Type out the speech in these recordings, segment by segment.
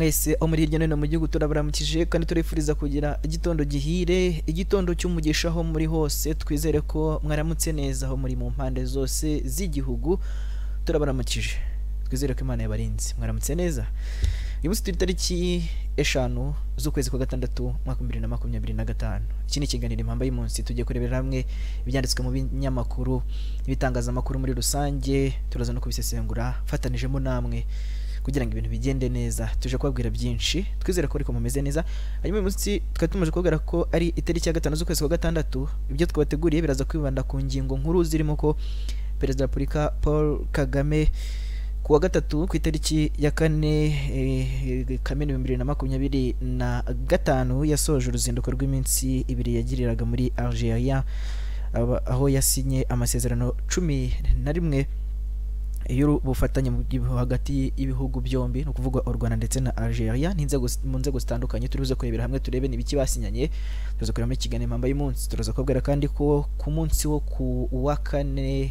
mwese aho muri hirya no hino mu gihugu turabaramukije kandi turifuriza kugira igitondo gihire, igitondo cy'umugisha aho muri hose. Twizere ko mwaramutse neza aho muri mu mpande zose z'igihugu. Turabaramukije, twizere ko Imana yabarinze mwaramutse neza. Uyu munsi turi tariki 5 z'ukwezi kwa gatandatu mwaka 2025. Iki ni ikiganiro impamba y'umunsi, tugiye kurebera hamwe ibyanditswe mu binyamakuru ibitangazamakuru muri rusange, turaza no kubisesengura fatanijemo namwe kugira ngo ibintu bigende neza. Tuje kubabwira byinshi, twizere ko ariko mumeze neza. Hanyuma uyu munsi tukaba tumaze kubwira ko ari itariki ya 5 z'ukwezi kwa gatandatu. Ibyo twabateguriye biraza kwibanda ku ngingo nkuru zirimo ko Perezida wa Repubulika Paul Kagame kuwa gatatu ku itariki ya 4 Kamena 2025 yasoje uruzinduko rw'iminsi 2 yagiriraga muri Algeria, aho yasinye amasezerano 11 y'ubufatanye hagati y'ibihugu byombi, no kuvuga u Rwanda ndetse na Algeria mu nzego zitandukanye. Turibuze kurebera hamwe turebe n'ibiki basinyanye, tuza kureba muri kiganiro impamba y'umunsi. Turaza kubwira kandi ko ku munsi wo ku wa 4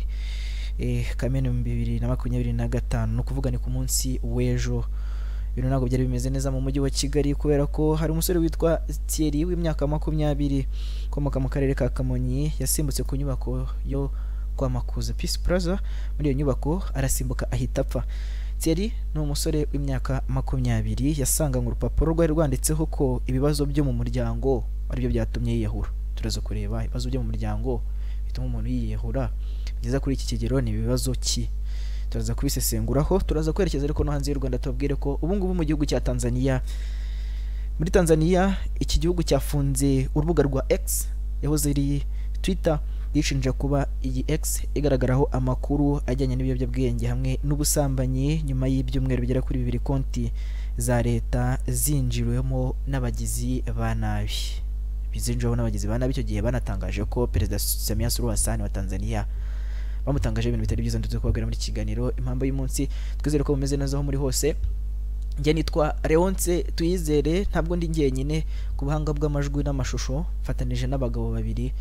Kamena 2025, no kuvuga ni ku munsi w'ejo, ibintu ntabwo byari bimeze neza mu mujyi wa Kigali kubera ko hari umusore witwa Thierry w'imyaka 20 ukomoka mu karere ka Kamonyi yasimbutse ku nyubako yo kwa Makuza Peace Plaza. Muri iyo nyubako arasimbuka ahita apfa. Thierry ni umusore w'imyaka 20 yasanganywe urupapuro rwari rwanditseho ko ibibazo byo mu muryango aribyo byatumye yiyahura. Turaza kureba ibibazo byo mu muryango bituma umuntu yiyahura byiza kuri iki kigero ni ibibazo ki. Turaza kubisesenguraho, turaza kwerekeza ariko no hanze y'u Rwanda tubabwire ko ubu ngubu mu gihugu cya Tanzania, muri Tanzania iki gihugu cyafunze urubuga rwa X yahoze ari Twitter, yishinja kuba iyi X igaragaraho amakuru ajyanye n'ibiyobyabwenge hamwe n'ubusambanyi nyuma y'ibyumweru bigera kuri 2 konti za leta zinjiriwemo n'abagizi ba nabi. Bizinjiriweho n'abagizi ba nabi. Icyo gihe banatangaje ko Perezida Samia Suluhu Hassan wa Tanzania bamutangaje ibintu bitari byiza. Ndetse kubabwira muri kiganiro impamba y'umunsi, twizere ko mumeze neza aho muri hose. Njye nitwa Leonce Tuyizere, ntabwo ndi njyenyine ku buhanga bw'amajwi n'amashusho, fatanije n'abagabo babiri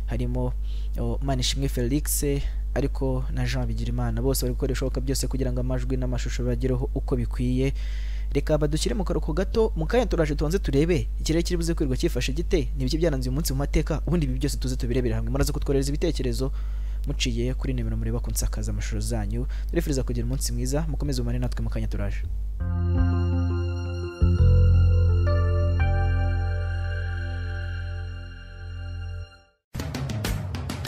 harimo Manishimwe Felix ariko na Jean Bigirimana. Bose bari gukoresha uko byose kugira ngo amajwi n'amashusho bagireho uko bikwiye. Reka badushyire mu karuko gato, mu kanya turaje tubanze turebe ikirere kiri buze kwirwa cyifashe gite, n'ibiki byaranze uyu munsi mu mateka, ubundi ibi byose tuze tubirebera hamwe. Muraza kutworeza ibitekerezo muciye kuri nimero mureba ku nsakaza amashusho zanyu. Turifuriza kugira umunsi mwiza, mukomeze umane natwe mu kanya turaje.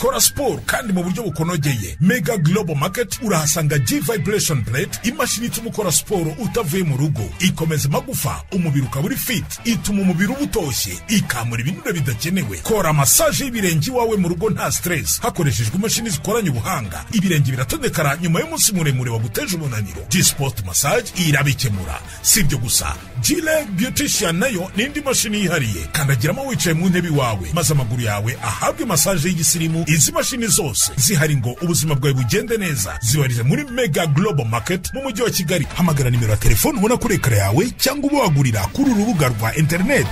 Kora sport kandi mu buryo bukonogeye. Mega Global Market urahasanga G Vibration Plate, imashini ituma ukora sport utavuye mu rugo, ikomeza magufa, umubiri ukaba uri fit, ituma umubiri ubutoshye, ikamura ibinure bidakenewe. Kora massage y'ibirenge wawe mu rugo nta stress hakoreshejwe imashini zikoranye ubuhanga. Ibirenge biratondekara nyuma y'umunsi muremure waguteje umunaniro. G-Sport Massage irabikemura. Sibyo gusa, G-Leg Beautician nayo n'indi mashini yihariye, kandagiramo wicaye mu ntebe wawe maze amaguru yawe ahabwe massage y'igisimu. Izi mashini zose zihari ngo ubuzima bwawe bugende neza. Zibarize muri Mega Global Market mu mujyi wa Kigali. Hamagara nimero ya telefone ubona kuri ekara yawe cyangwa ubagurira kuri urubuga rwa internet.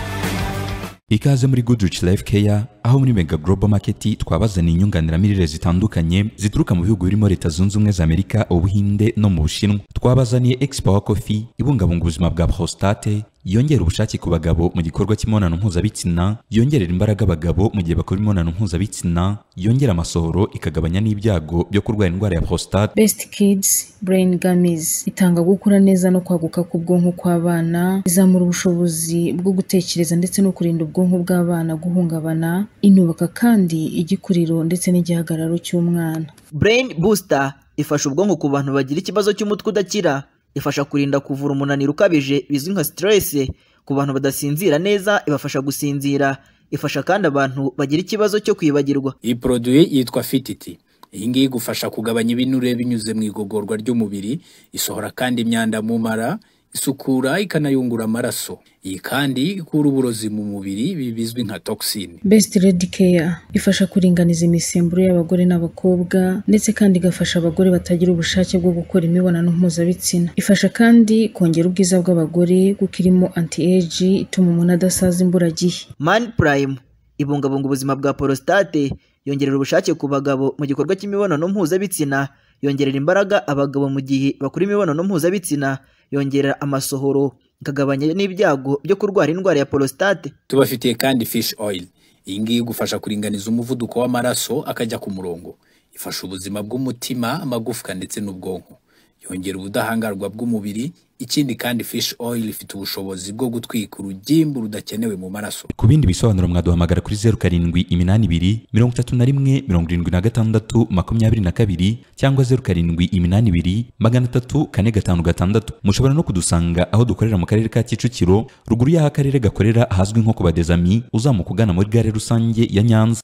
Ikaze muri Goodrich Life Care, aho muri Mega Global Market twabazaniye inyunganiramirire zitandukanye zituruka mu bihugu birimo Leta Zunze Ubumwe za Amerika, Ubuhinde no mu Bushinwa. Twabazaniye X-Power Coffee ibungabunga ubuzima bwa prostate, yongera ubushake ku bagabo mu gikorwa cy'imibonano mpuzabitsina, yongerera imbaraga abagabo mu gihe bakora imibonano mpuzabitsina, yongera amasohoro ikagabanya n'ibyago byo kurwara indwara ya prostate. Best Kids Brain Gummies itanga gukura neza no kwaguka ku bwonko kw'abana, izamura ubushobozi bwo gutekereza ndetse no kurinda ubwonko bw'abana guhungabana, inubaka kandi igikuriro ndetse n'igihagararo cy'umwana. Brain Booster ifasha ubwonko ku bantu bagira ikibazo cy'umutwe udakira, ifasha kurinda kuvura umunaniro ukabije bizwi nka stress. Ku bantu badasinzira neza ibafasha gusinzira, ifasha kandi abantu bagira ikibazo cyo kwibagirwa. Iyi produit yitwa Fititi. Iyi ngiyi igufasha kugabanya ibinure binyuze mu igogorwa ry'umubiri, isohora kandi imyanda mu mara, isukura ikanayungura amaraso. Iyi kandi ikura uburozi mu mubiri bizwi nka toxin. Best Red Care ifasha kuringaniza imisemburo y'abagore n'abakobwa, ndetse kandi igafasha abagore batagira ubushake bwo gukora imibonano mpuzabitsina. Ifasha kandi kongera ubwiza bw'abagore kuko irimo anti-age ituma umuntu adasaza imburagihe. Man Prime ibungabunga ubuzima bwa prostate, yongerera ubushake ku bagabo mu gikorwa cy'imibonano mpuzabitsina, yongerera imbaraga abagabo mu gihe bakora imibonano mpuzabitsina, yongerera amasohoro, ikagabanya n'ibyago byo kurwara indwara ya prostate. Tubafitiye kandi fish oil. Iyi ngiyi igufasha kuringaniza umuvuduko w'amaraso akajya ku murongo. Ifasha ubuzima bw'umutima, amagufwa ndetse n'ubwonko. Yongera ubudahangarwa bw'umubiri. Ikindi kandi fish oil ifite ubushobozi bwo gutwika urugimbu rudakenewe mu maraso. Ku bindi bisobanuro mwaduhamagara kuri 0782 31 76 22 cyangwa 0782 304 mushobora no kudusanga aho dukorera mu karere ka Kicukiro, ruguru y'aho akarere gakorera hazwi nko kubadezami, uzamuka ugana muri gare rusange ya Nyanza.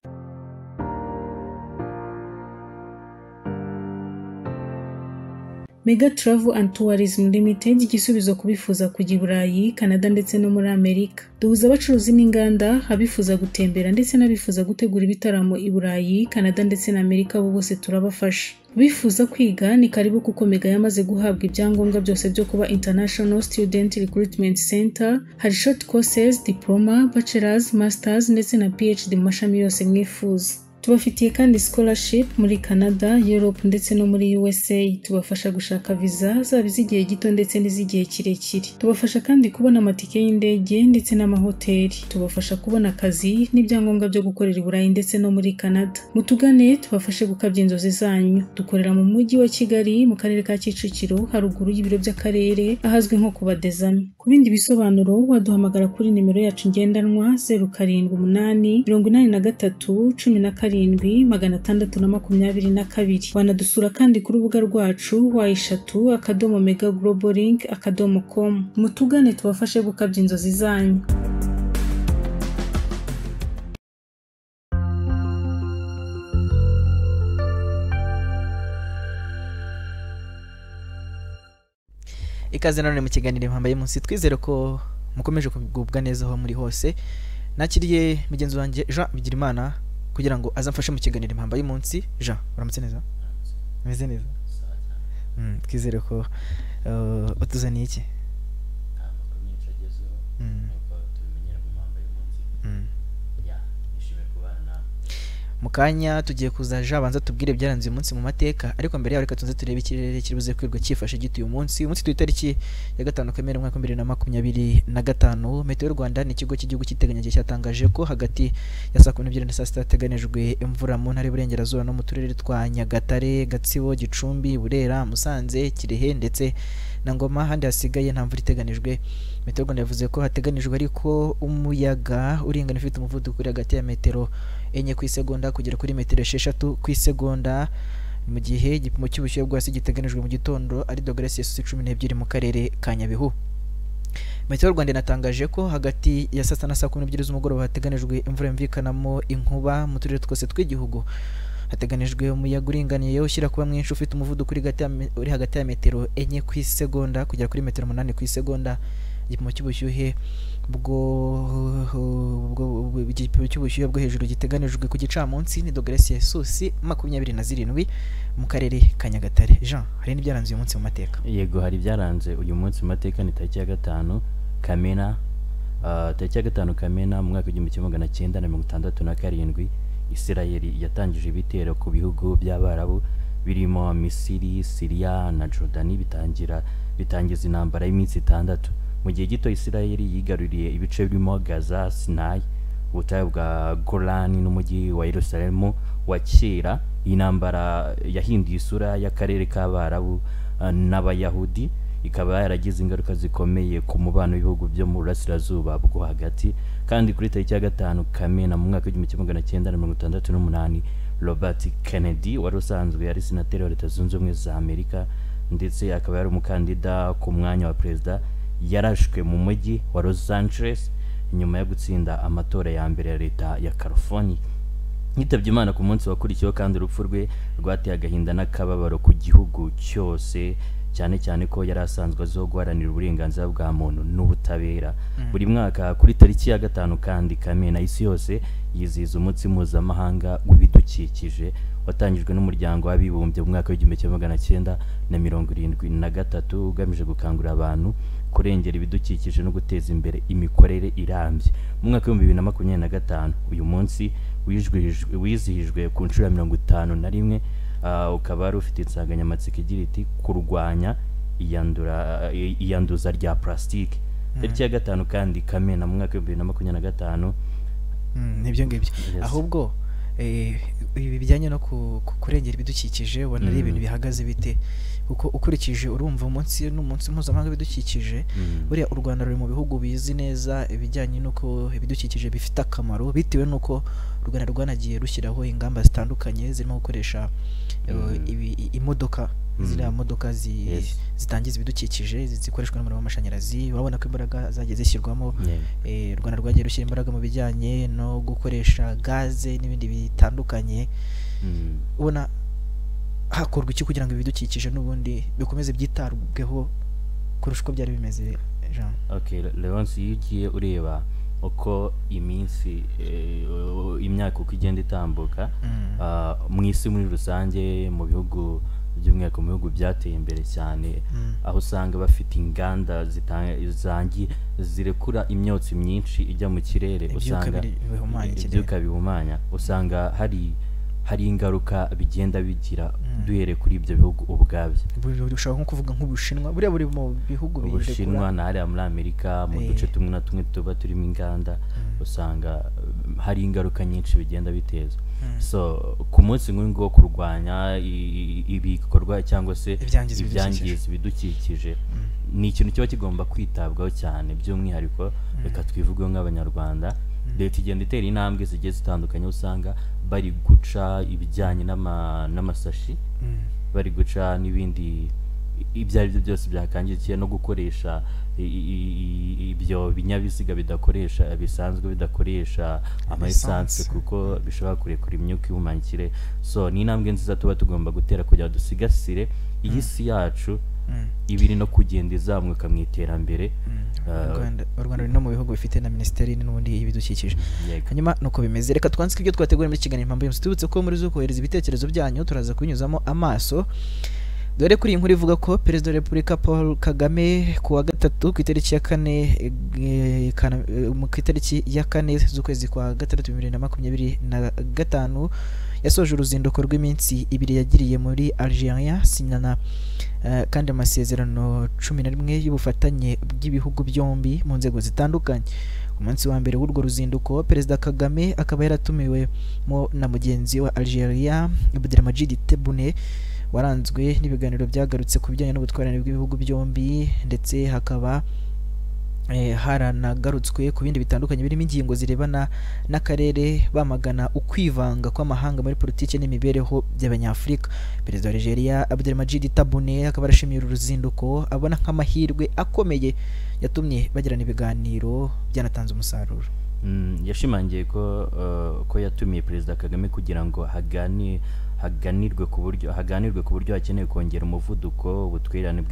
Mega Travel and Tourism Limited, igisubizo kubifuza kujya i Burayi, Canada ndetse no muri Amerika. Duhuza abacuruzi n'inganda, abifuza gutembera ndetse n'abifuza gutegura ibitaramo i Burayi, Canada ndetse na Amerika, bo bose turabafasha. Bifuza kwiga ni karibu kuko Mega yamaze guhabwa ibyangombwa byose byo kuba International Student Recruitment Center. Hari short courses, diploma, bachelors, masters ndetse na PhD mu mashami yose mwifuza. Tubafitiye kandi scholarship muri Canada, Europe ndetse no muri USA. Tubafasha gushaka visa zaba iz'igihe gito ndetse n'iz'igihe kirekire. Tubafasha kandi kubona amatike y'indege ndetse n'amahoteli. Tubafasha kubona akazi n'ibyangombwa byo gukorera i Burayi ndetse no muri Canada. Mutugane tubafashe gukabya inzozi zanyu. Dukorera mu mujyi wa Kigali mu karere ka Kicukiro, haruguru y'ibiro by'akarere ahazwi nko kubadezami. Ku bindi bisobanuro waduhamagara kuri nimero yacu ngendanwa 078 83 12 622. Wanadusura kandi ku rubuga rwacu wa3.megaglobalink.com. Mutugane tubafashe gukabya inzozi zanyu. Ikaze nanone mu kiganiro impamba y'umunsi, twizere ko mukomeje kugubwa neza aho muri hose. Nakiriye mugenzi wanjye Jean Bigirimana kugira ngo azamfashe mu kiganiro impamba y'umunsi. Jean, uramutse neza? Meze neza? Twizere ko utuzaniye iki? Mukanya tugiye kuzaja banza tubwire byaranze uyu munsi mu mateka, ariko mbere yaho reka tunze turebe ikirere kiribuze kwirwa cyifashe gito uyu munsi. Umunsi twitariki ya 5 Kamena mwaka 2025. Meteo Rwanda ni ikigo cy'igihugu cyiteganyagihe cyatangaje ko hagati ya saa 12 na saa 6 hateganijwe imvura mu ntara y'Iburengerazuba no mu turere twa Nyagatare, Gatsibo, Gicumbi, Burera, Musanze, Kirehe ndetse na Ngoma. Handi hasigaye nta mvura iteganijwe. Meteo Rwanda yavuze ko hateganijwe ariko umuyaga uringana ufite umuvuduko uri hagati ya metero 4 ku isegonda kugera kuri metero 6 ku isegonda, mu gihe igipimo cy'ubushyuhe bw'asi giteganijwe mu gitondo ari dogere Celsius 12 mu karere ka Nyabihu. Meteo Rwanda inatangaje ko hagati ya saa 6 na saa 12 z'umugoroba hateganijwe imvura yumvikanamo inkuba mu turere twose tw'igihugu. Hateganijwe umuyaga uringaniye ushyira kuba mwinshi ufite umuvuduko uri hagati ya metero 4 ku isegonda kugera kuri metero 8 ku isegonda. Igipimo cy'ubushyuhe bwo hejuru giteganijwe ku gicamunsi ni dogere Celsius 27 mu karere ka Nyagatare. Jean, hari n'ibyaranze uyu munsi mu mateka? Yego, hari byaranze uyu munsi mu mateka. Ni tariki ya 5 Kamena, tariki ya 5 Kamena mu mwaka w'1967 Isirayeli yatangije ibitero ku bihugu by'Abarabu birimo Misiri, Syria na Jordan bitangiza intambara y'iminsi 6. Mu gihe gito Isirayeli yigaruriye ibice birimo Gaza, Sinai, ubutayu bwa Golani n'umujyi wa Yerusalemu wa kera. Iyi ntambara yahinduye isura y'akarere k'Abarabu n'Abayahudi, ikaba yaragize ingaruka zikomeye ku mubano w'ibihugu byo mu burasirazuba bwo hagati. Kandi kuri tariki ya 5 Kamena mu mwaka w'1968 Robert Kennedy wari usanzwe yari senateri wa Leta Zunze Ubumwe za Amerika ndetse akaba yari umukandida ku mwanya wa perezida, yarashwe mu mujyi wa Los Angeles nyuma yo gutsinda amatora ya mbere ya leta ya California. Yitabye Imana ku munsi wakurikiyeho, kandi urupfu rwe rwateye agahinda n'akababaro ku gihugu cyose, cyane cyane ko yari asanzwe azwiho guharanira uburenganzira bwa muntu n'ubutabera. Buri mwaka kuri tariki ya 5 kandi Kamena isi yose yizihiza umunsi mpuzamahanga w'ibidukikije watangijwe n'umuryango w'abibumbye mu mwaka w'1973 ugamije gukangurira abantu kurengera ibidukikije no guteza imbere imikorere irambye. Mu mwaka w'2025 uyu munsi wizihijwe ku nshuro ya 51, ukaba ari ufite insanganyamatsiko igira iti kurwanya iyanduza rya plastique. tariki ya 5 kandi Kamena mu mwaka wa 2025. Nibyo ngibyo ahubwo ibi bijyanye no kurengera ibidukikije ubona ari ibintu bihagaze bite kuko ukurikije urumva umunsi n'umunsi mpuzamahanga w'ibidukikije buriya u Rwanda ruri mu bihugu bizi neza ibijyanye n'uko ibidukikije bifite akamaro bitewe n'uko u Rwanda rwanagiye rushyiraho ingamba zitandukanye zirimo gukoresha imodoka ziriya modoka zitangiza ibidukikije zikoreshwa n'umuriro w'amashanyarazi urabona ko imbaraga zagiye zishyirwamo u Rwanda rwagiye rushyira imbaraga mu bijyanye no gukoresha gaze n'ibindi bitandukanye ubona hakorwa iki kugira ngo ibidukikije n'ubundi bikomeze byitabweho kurusha uko byari bimeze Jean? Okay, Leonce iyo ugiye ureba uko iminsi imyaka uko igenda itambuka mu isi muri rusange mu bihugu by'umwihariko mu bihugu byateye imbere cyane aho usanga bafite inganda zirekura imyotsi myinshi ijya mu kirere usanga ibyuka bihumanya usanga hari ingaruka bigenda bigira duhere kuri ibyo bihugu ubwabyo ushobora nko kuvuga nk'Ubushinwa buriya buri mu bihugu Ubushinwa na hariya muri Amerika mu duce tumwe na tumwe tuba turimo inganda usanga hari ingaruka nyinshi bigenda biteza so ku munsi nk'uyu wo kurwanya ibikorwa cyangwa se ibyangiza ibidukikije ni ikintu kiba kigomba kwitabwaho cyane by'umwihariko reka twivugeho nk'abanyarwanda leta igenda itera intambwe zigiye zitandukanye usanga bari guca ibijyanye n'amasashi bari guca n'ibindi ibyo ari byo byose byakangikiye no gukoresha ibyo binyabiziga bisanzwe bidakoresha amaesanse kuko bishobora kurekura imyuka ihumanya ikirere so ni intambwe nziza tuba tugomba gutera kugira dusigasire iyi si yacu ibiri no kugenda izamuka mu iterambere u Rwanda ruri no mu bihugu bifite na minisiteri n'ubundi y'ibidukikije hanyuma nuko bimeze reka twanzike ibyo twategura muri kiganiro impamvu y'umunsi tubutse ko muri zo kohereza ibitekerezo byanyu turaza kubinyuzamo amaso dore kuri iyi nkuru ivuga ko Perezida wa Repubulika Paul Kagame ku wa gatatu ku itariki ya kane z'ukwezi kwa gatandatu 2025 yasoje uruzinduko rw'iminsi 2 yagiriye muri Algeria sinyana kandi amasezerano 11 y'ubufatanye bw'ibihugu byombi mu nzego zitandukanye umunsi wa mbere w'urwo ruzinduko Perezida Kagame akaba yaratumiwe na mugenzi wa Algeria Abdelmadjid Tebboune waranzwe n'ibiganiro byagarutse ku bijyanye n'ubutwarane bw'ibihugu byombi ndetse hakaba haranagarutswe ku bindi bitandukanye birimo ingingo zirebana n'akarere bamagana ukwivanga kw'amahanga muri politiki n'imibereho by'abanyafurika Perezida wa Algeria Abdelmadjid Tebboune akaba arashimiye uru ruzinduko abona nk'amahirwe akomeye yatumye bagirana ibiganiro byanatanze umusaruro yashimangiye ko yatumiye Perezida Kagame kugira ngo haganirwe ku buryo hakenewe kongera umuvuduko ubutwererane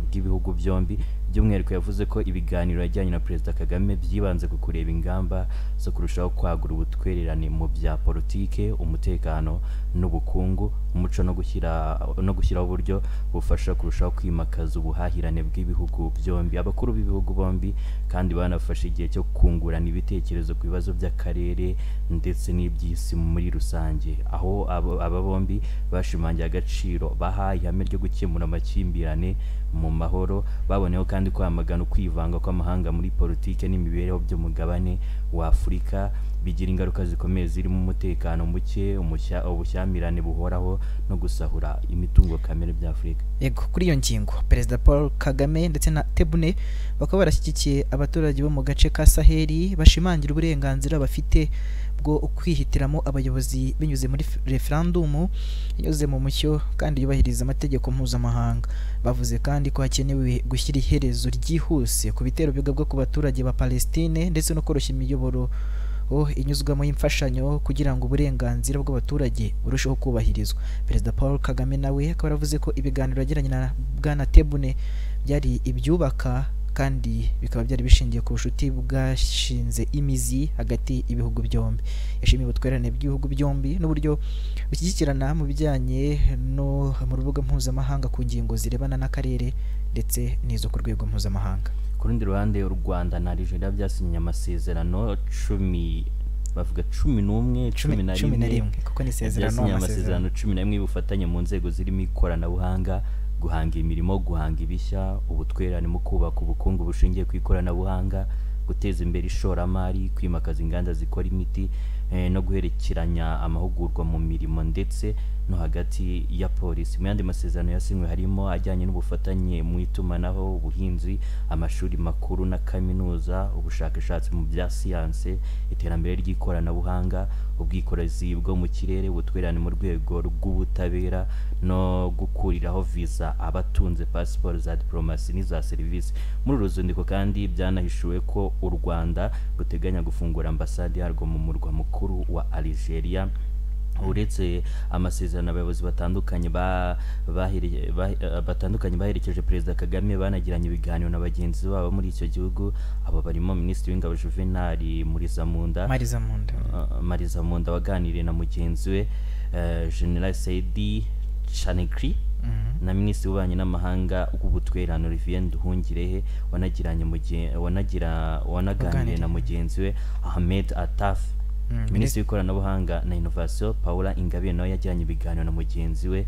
bw'ibihugu byombi by'umwihariko yavuze ko ibiganiro yajyanye na Perezida Kagame byibanze ku kureba ingamba zo kurushaho kwagura ubutwererane mu bya politike umutekano n'ubukungu umuco no gushyiraho uburyo bufasha kurushaho kwimakaza ubuhahirane bw'ibihugu byombi abakuru b'ibihugu bombi kandi banafashe igihe cyo kungurana ibitekerezo ku bibazo by'akarere ndetse n'iby'isi muri rusange aho aba bombi bashimangiye agaciro bahaye ihame ryo gukemura amakimbirane mu mahoro baboneyeho kandi kwamagana ukwivanga kw'amahanga muri politike n'imibereho by'umugabane wa Afurika bigira ingaruka zikomeye zirimo umutekano muke ubushyamirane buhoraho no gusahura imitungo kamere bya Afurika. Yego kuri iyo ngingo Perezida Paul Kagame ndetse na Tebboune bakaba barashyigikiye abaturage bo mu gace ka Saheli bashimangira uburenganzira bafite bwo kwihitiramo abayobozi binyuze muri referendum inyuze mu mucyo kandi yubahiriza amategeko mpuzamahanga bavuze kandi ko hakenewe gushyira iherezo ryihuse ku bitero bigabwa ku baturage ba Palestine ndetse no koroshya imiyoboro inyuzwamo y'imfashanyo kugira ngo uburenganzira bw'abaturage burusheho kubahirizwa Perezida Paul Kagame nawe akaba yaravuze ko ibiganiro yagiranye na Bwana Tebboune byari ibyubaka kandi bikaba byari bishingiye ku bucuti bwashinze imizi hagati y'ibihugu byombi yashimiye ubutwererane bw'ibihugu byombi n'uburyo bushyigikirana mu bijyanye no mu rubuga mpuzamahanga ku ngingo zirebana n'akarere ndetse n'izo ku rwego mpuzamahanga. Ku rundi ruhande u Rwanda na Algeria byasinye amasezerano 11 kuko ni isezerano amasezerano 11 y'ubufatanye mu nzego zirimo ikoranabuhanga guhanga imirimo, guhanga ibishya, ubutwererane mu kubaka ubukungu bushingiye ku ikoranabuhanga, guteza imbere ishoramari, kwimakaza inganda zikora imiti, no guherekeranya amahugurwa mu mirimo ndetse no hagati ya polisi. Mu yandi masezerano yasinywe harimo ajyanye n'ubufatanye mu itumanaho, ubuhinzi, amashuri makuru na kaminuza, ubushakashatsi mu bya siyanse, iterambere ry'ikoranabuhanga, ubwikorezi bwo mu kirere, ubutwererane mu rwego rw'ubutabera no gukuriraho visa abatunze pasiporo za diplomasi n'iza serivisi. Muri uru ruzinduko kandi byanahishuwe ko u Rwanda ruteganya gufungura ambasade yarwo mu murwa mukuru wa Algeria. Uretse amasezerano abayobozi batandukanye baherekeje Perezida Kagame banagiranye ibiganiro na bagenzi babo muri icyo gihugu. Abo barimo Minisitiri w'Ingabo Juvenal Mariza Munda waganiriye na mugenzi we General Saidi Chanekri na Minisitiri w'Ububanyi n'Amahanga w'Ubutwererane Olivier Nduhungirehe wanaganiriye na mugenzi we Ahmed Attaf. Minisitiri w'ikoranabuhanga na Innovation Paula Ingabire nawe yajyanye ibiganiro na mugenzi we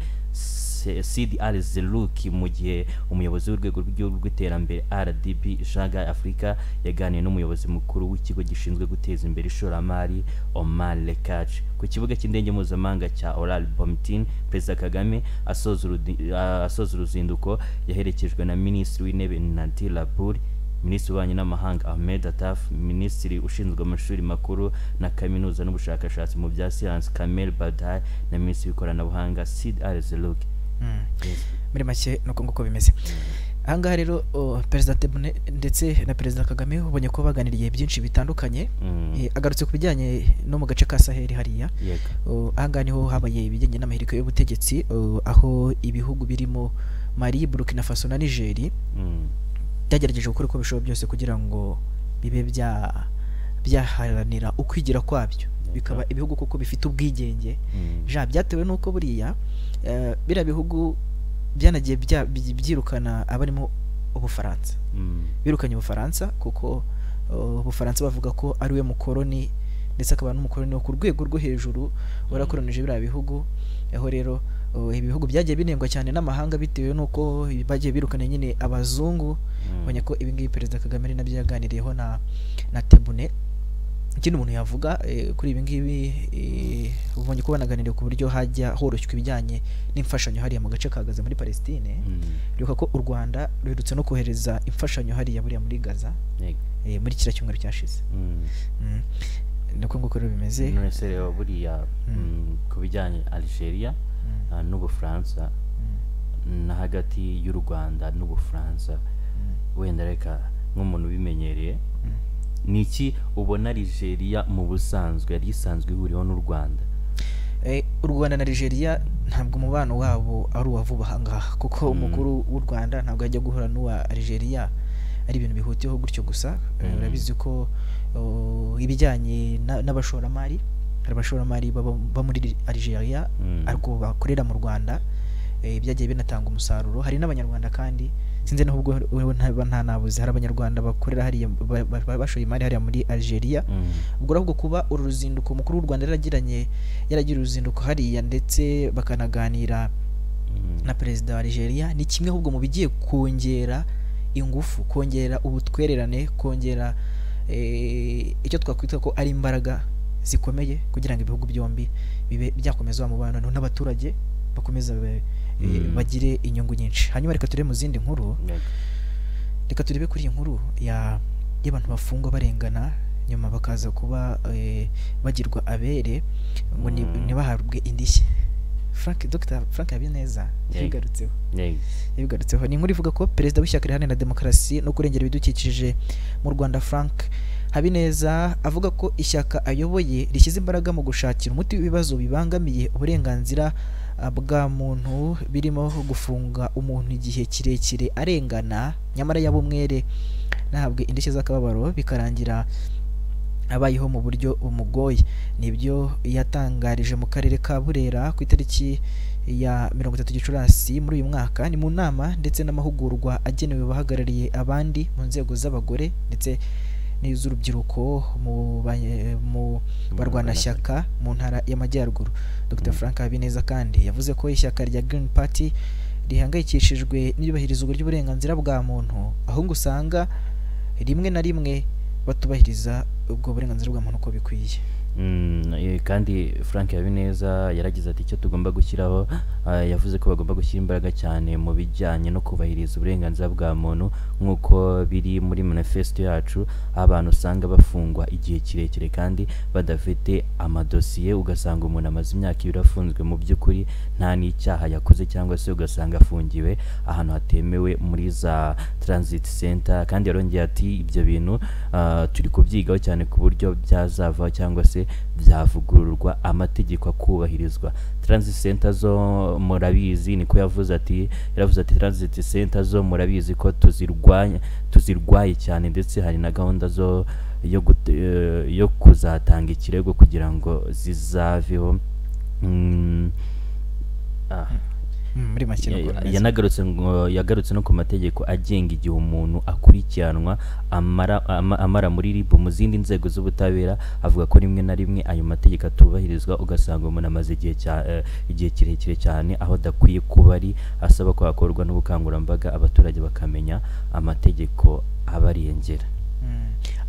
Sidi Ali Zelouki, mu gihe umuyobozi w'urwego rw'igihugu rw'iterambere RDB Jaga Africa yaganiye n'umuyobozi mukuru w'ikigo gishinzwe guteza imbere ishoramari Omar Lekaj. Ku kibuga cy'indege mpuzamahanga cya Oral Bomtin, Perezida Kagame asoza uruzinduko yaherekejwe na Minisitiri w'Intebe Nadila Buri, Minisitiri w'Ububanyi n'Amahanga Ahmed Attaf, Minisitiri ushinzwe amashuri makuru na kaminuza n'ubushakashatsi mu bya siyansi Kamel Badai na Minisitiri w'ikoranabuhanga Sidi Ali Zelouki. Muri make nuko nguko bimeze. Ahangaha rero Perezida Tebboune ndetse na Perezida Kagame ubonye ko baganiriye byinshi bitandukanye. Agarutse ku bijyanye no mu gace ka Sahel hariya. Ahangaha niho habaye ibijyanye n'amahirwe y'ubutegetsi, aho ibihugu birimo Mali, Burkina Faso na Niger byagerageje gukora uko bishoboye byose kugira ngo bibe byaharanira ukwigira kwabyo, bikaba ibihugu kuko bifite ubwigenge. Byatewe nuko buriya bira bihugu byanagiye byirukana abarimo Ubufaransa. Birukanye Ubufaransa kuko Ubufaransa bavuga ko ari we mukoloni ndetse akaba n'umukoloni wo ku rwego rwo hejuru warakoronije bira bihugu. Aho rero ibihugu byagiye binengwa cyane n'amahanga bitewe nuko bagiye birukana nyine abazungu. Ubonye ko ibingibi Perezida Kagame ari nabyo yaganiriyeho na Tebboune. Ikindi umuntu yavuga kuri ibingibi ubonye ko banaganiriye ku buryo hajya horoshywa ibijyanye n'imfashanyo hariya mu gace kagaze muri Palestine. Biruka ko u Rwanda ruherutse no kohereza imfashanyo hariya buriya muri Gaza muri kira cyumweru cyashize. Nuko nguko rero bimeze. None se rero buriya ku bijyanye Algeria n'Ubufaransa na hagati y'u Rwanda n'Ubufaransa, wenda reka nk'umuntu ubimenyereye, niki ubona Algeria mu busanzwe yari isanzwe ihuriyeho n'u Rwanda? U Rwanda na Algeria ntabwo umubano wabo ari uwa vuba ahangaha, kuko umukuru w'u Rwanda ntabwo yajya guhura n'uwa Algeria ari ibintu bihutiyeho gutyo gusa. Urabizi ko ibijyanye n'abashoramari, hari abashoramari baba muri Algeria ariko bakorera mu Rwanda, byagiye binatanga umusaruro. Hari n'abanyarwanda kandi sinze n'ubwo nta nabuze, hari abanyarwanda bakorera hariya bashoye imari hariya muri Algeria. Ubwo ahubwo kuba uru ruzinduko umukuru w'u Rwanda yaragira uruzinduko hariya ndetse bakanaganira na Perezida wa Algeria ni kimwe ahubwo mu bigiye kongera ingufu, kongera ubutwererane, kongera icyo twakwita ko ari imbaraga zikomeye kugira ngo ibihugu byombi bibe byakomeza umubano n'abaturage bakomeza bagire inyungu nyinshi. Hanyuma reka turebe mu zindi nkuru. Reka turebe kuri iyi nkuru y'abantu bafungwa barengana nyuma bakaza kuba bagirwa abere ngo ntibahabwe indishyi. Dr. Frank Habineza yabigarutseho. Ni inkuru ivuga ko Perezida w'ishyaka riharanira demokarasi no kurengera ibidukikije mu Rwanda Frank Habineza avuga ko ishyaka ayoboye rishyize imbaraga mu gushakira umuti w'ibibazo bibangamiye uburenganzira bwa muntu, birimo gufunga umuntu igihe kirekire arengana nyamara yaba umwere ntahabwe indishyi z'akababaro bikarangira abayeho mu buryo bumugoye. Nibyo yatangarije mu karere ka Burera ku itariki ya 30 Gicurasi muri uyu mwaka. Ni mu nama ndetse n'amahugurwa agenewe bahagarariye abandi mu nzego z'abagore ndetse n'iz'urubyiruko mu barwanashyaka mu ntara y'Amajyaruguru. Dr. Frank Habineza kandi yavuze ko ishyaka rya Green Party rihangayikishijwe n'iyubahirizwa ry'uburenganzira bwa muntu, ahubwo usanga rimwe na rimwe batubahiriza ubwo burenganzira bwa muntu uko bikwiye. Kandi Frank Habineza yaragize ati icyo tugomba gushyiraho, yavuze ko bagomba gushyira imbaraga cyane mu bijyanye no kubahiriza uburenganzira bwa muntu nk'uko biri muri manifesto yacu, abantu usanga bafungwa igihe kirekire kandi badafite amadosiye, ugasanga umuntu amaze imyaka 2 afunzwe mu by'ukuri nta n'icyaha yakoze, cyangwa se ugasanga afungiwe ahantu hatemewe muri za transit center. Kandi yarongeye ati ibyo bintu turi kubyigaho cyane ku buryo byazavaho cyangwa se byavugururwa amategeko akubahirizwa. Transit center zo murabizi, niko yaravuze ati transit center zo murabizi ko tuzirwaye cyane, ndetse hari na gahunda zo yo kuzatanga ikirego kugira ngo zizaveho. Muri make yagarutse no ku mategeko agenga igihe umuntu akurikiranwa amara muri RIB mu zindi nzego z'ubutabera. Avuga ko rimwe na rimwe ayo mategeko atubahirizwa, ugasanga umuntu amaze igihe kirekire cyane aho adakwiye kuba ari, asaba ko hakorwa n'ubukangurambaga abaturage bakamenya amategeko abarengera.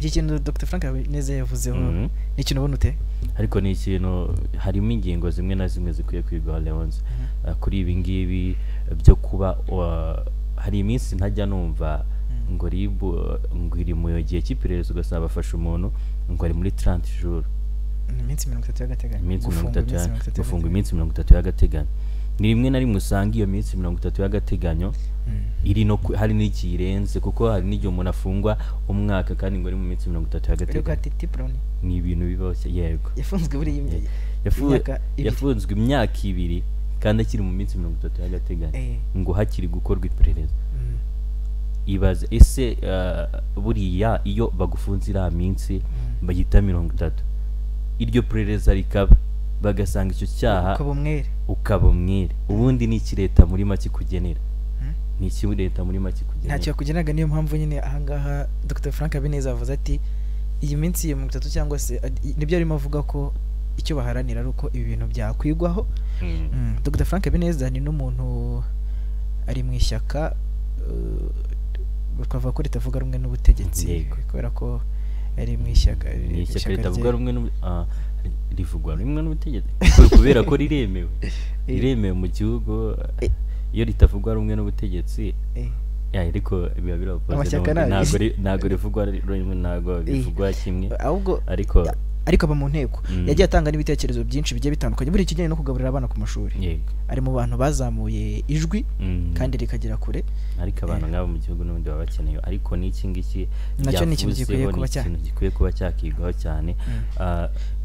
Iki kintu Dr. Frank Habineza yavuzeho ni ikintu ubona ute? Ariko ni ikintu, harimo ingingo zimwe na zimwe zikwiye kwigwa Leonze kuri ibi ngibi byo kuba hari iminsi ntajya numva ngo RIB ngo iri mu gihe cy'iperereza, ugasaba bafasha umuntu ngo ari muri 30 jours, iminsi 30 y'agateganyo, gufungwa iminsi 30 y'agateganyo. Ni rimwe na rimwe usanga iyo minsi 30 y'agateganyo iri no hari n'ikirenze, kuko hari n'igihe umuntu afungwa umwaka kandi ngo ari mu minsi 30 y'agateganyo. Ni ibintu biboshye. Yego, yafunzwe buri yafunzwe imyaka 2 kandi akiri mu minsi 30 y'agateganyo ngo hakiri gukorwa iperereza. Ibaze ese buriya iyo bagufunze iriya minsi bagita 30, iryo perereza rikaba bagasanga icyo cyaha ukaba umwere, ubundi ni iki leta muri make kugenera? Ni iki leta muri make kugenera? Ntacyo yakugenaga. Niyo mpamvu nyine ahangaha Dr. Frank Habineza avuze ati iyi minsi ya 30 cyangwa se nibyo arimo avuga ko icyo baharanira ari uko ibi bintu byakwigwaho. Dr. Frank Habineza ni n'umuntu ari mu ishyaka twavuga ko ritavuga rumwe n'ubutegetsi, kubera ko ari mu ishyaka ritavuga rumwe rivugwa rimwe n'ubutegetsi kubera ko riremewe mu gihugu. Iyo ritavugwa rumwe n'ubutegetsi ariko biba birapoze, ntago rivugwa rumwe, ntago bivugwa kimwe, ariko aba mu nteko yagiye atanga n'ibitekerezo byinshi bigiye bitandukanye muri ikijyanye no kugaburira abana ku mashuri. Ari mu bantu bazamuye ijwi kandi rikagera kure, ariko abantu nk'abo mu gihugu n'ubundi baba bakeneye. Ariko n'iki ngiki nacyo ni ikintu gikwiye kuba cyakigwaho cyane.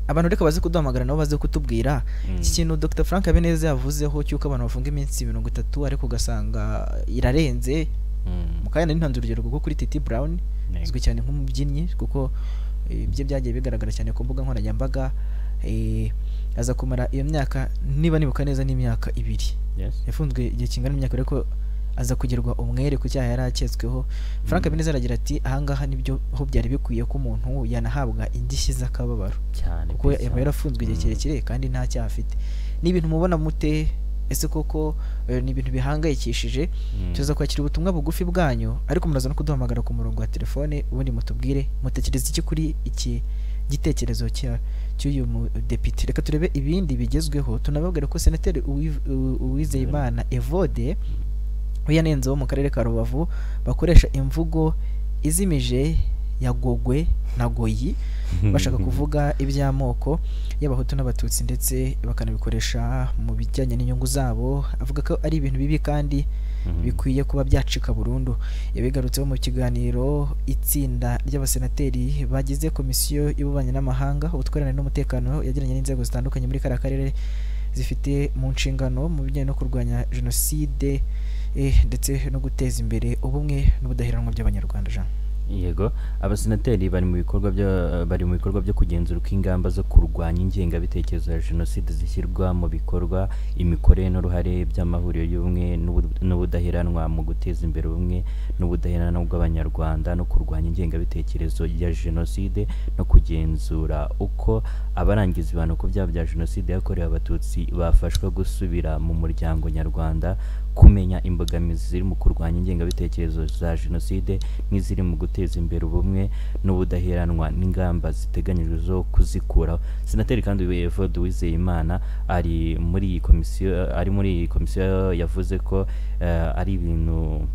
Abantu reka baze kuduhamagara nabo baze kutubwira iki kintu Dr. Frank Habineza yavuzeho cyuko abantu bafunga iminsi 30 ariko ugasanga irarenze. Mukayana n'intanze urugero rwo kuri Titi Brown, izwi cyane nk'umubyinnyi, kuko ibyo byagiye bigaragara cyane ku mbuga nkoranyambaga. Aza kumara iyo myaka, niba nibuka neza, n'imyaka 2 yafunzwe igihe kingana n'imyaka, ariko aza kugerwa umwere ku cyaha yari aketsweho. Frank Habineza aragira ati ahangaha nibyo ho byari bikwiye ko umuntu yanahabwa indishyi z'akababaro, kuko yaba yarafunzwe igihe kirekire kandi nta cyaha afite. Ni ibintu mubona mute? Ese koko ni ibintu bihangayikishije? Tuza kwakira ubutumwa bugufi bwanyu, ariko muraza no kuduhamagara ku murongo wa telefone, ubundi mutubwire mutekereza iki kuri iki gitekerezo cy'uyu mudepite. Reka turebe ibindi bigezweho. Tunababwira ko Senateri Uwizeyimana Evode uyanenzeho mu karere ka Rubavu bakoresha imvugo izimije ya gogwe na goyi, bashaka kuvuga iby'amoko y'abahutu n'abatutsi, ndetse bakanabikoresha mu bijyanye n'inyungu zabo. Avuga ko ari ibintu bibi kandi bikwiye kuba byacika burundu. Yabigarutseho mu kiganiro itsinda ry'abasenateri bagize komisiyo y'ububanyi n'amahanga, ubutwererane n'umutekano yagiranye n'inzego zitandukanye muri kariya karere zifite mu nshingano mu bijyanye no kurwanya jenoside ndetse no guteza imbere ubumwe n'ubudaheranwa by'abanyarwanda. Jean, yego abasenateri bari mu bikorwa byo kugenzura uko ingamba zo kurwanya ingengabitekerezo ya jenoside zishyirwa mu bikorwa, imikorere n'uruhare by'amahuriro y'ubumwe n'ubudaheranwa mu guteza imbere ubumwe n'ubudaheranwa bw'abanyarwanda no kurwanya ingengabitekerezo ya jenoside no kugenzura uko abarangiza ibihano ku byaha bya jenoside yakorewe abatutsi bafashwa gusubira mu muryango nyarwanda, kumenya imbogamizi ziri mu kurwanya ingengabitekerezo za jenoside n'iziri mu guteza imbere ubumwe n'ubudaheranwa n'ingamba ziteganyijwe zo kuzikuraho. Senateri kandi Evode Uwizeyimana ari muri iyi komisiyo yavuze ko ari ibintu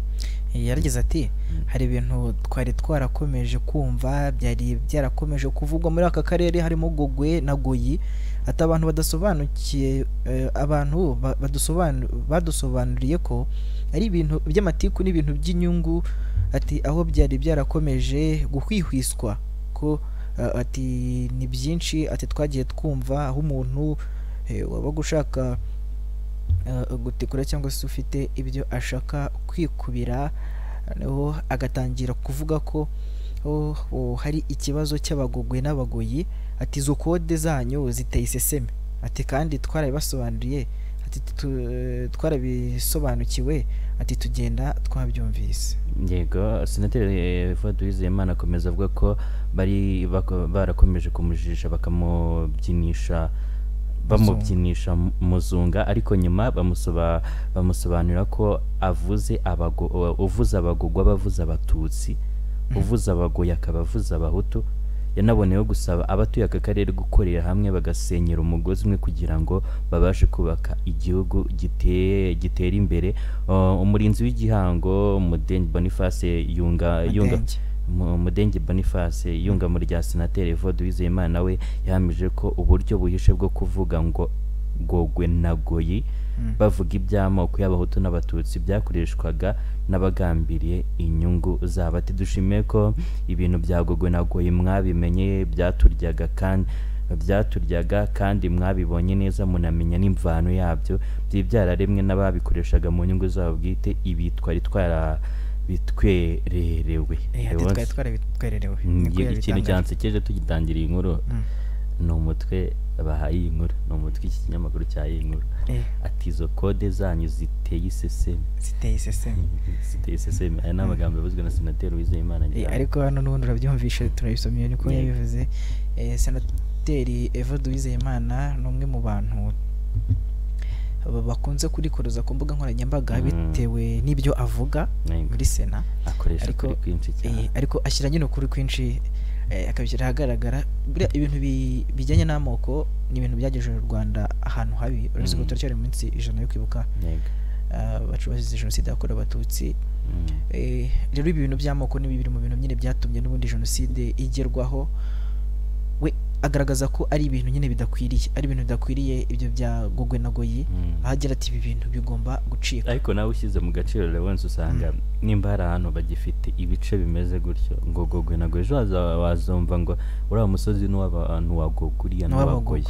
yaragize ati hari ibintu twari twarakomeje kumva byari byarakomeje kuvugwa muri aka karere harimo Gogwe na Goyi, ati abantu badasobanukiye abantu badusobanuriye ko ari ibintu by'amatiku n'ibintu by'inyungu, ati aho byari byarakomeje guhwihwiswa ko ati ni byinshi, ati twagiye twumva aho umuntu waba gushaka gutikura cyangwa se ufite ibyo ashaka kwikubira noneho agatangira kuvuga ko hari ikibazo cy'Abagogwe n'Abagoyi, ati izo kode zanyu ziteye iseseme, ati kandi twarabibasobanuriye, ati twarabisobanukiwe, ati tugenda twabyumvise. Yego Senateri Evode Uwizeyimana akomeza avuga ko barakomeje kumujijisha bakamubyinisha muzunga, ariko nyuma bamusobanurira ko uvuze Abagogwe abavuze Abatutsi, uvuze Abagoyi akaba avuze Abahutu. Yanaboneyeho gusaba abatuye aka karere gukorera hamwe bagasenyera umugozi umwe kugira ngo babashe kubaka igihugu gitera imbere. Umurinzi w'igihango Mudenge Boniface yunga mu rya Senateri Evode Uwizeyimana nawe yahamije ko uburyo buhishe bwo kuvuga ngo Gogwe na Goyi bavuga iby'amoko y'Abahutu n'Abatutsi byakoreshwaga n'abagambiriye inyungu zabo. Ati dushimiye ko ibintu bya Gogwe na Goyi mwabimenye, byaturyaga kandi mwabibonye neza munamenya n'imvano yabyo, byararemwe n'ababikoreshaga mu nyungu zabo bwite. Ibi twari bitwererewe. Ikintu cyansekeje tugitangira iyi nkuru ni umutwe bahaye iyi nkuru, ni umutwe iki kinyamakuru cya iyi nkuru, ati izo kode zanyu ziteye iseseme. Aya ni amagambo yavuzwe na Senateri Uwizeyimana. Ariko hano n'ubundi urabyumvishe, turabisomye niko yabivuze. Senateri Evode Uwizeyimana ni umwe mu bantu bakunze kurikoroza ku mbuga nkoranyambaga bitewe n'ibyo avuga muri Sena, ariko ashyira nyine ukuri kwinshi akabishyira ahagaragara. Ibintu bijyanye n'amoko ni ibintu byagejeje u Rwanda ahantu habi. Uretse ko turacyari mu minsi 100 yo kwibuka abacu bazize jenoside yakorewe Abatutsi. Rero ibintu by'amoko ni bibiri mu bintu nyine byatumye n'ubundi jenoside igerwaho. We agaragaza ko ari ibintu nyine bidakwiriye, ari ibintu bidakwiriye ibyo bya Gogwe na Goyi, ahagira ati ibi bintu bigomba gucika. Ariko nawe ushyize mu gaciro Leonce usanga nimba hari ahantu bagifite ibice bimeze gutyo ngo Gogwe na Goyi, ejo wazumva ngo uriya musozi n'uw'abantu wa Gogwe uriya n'uw'Abagoyi,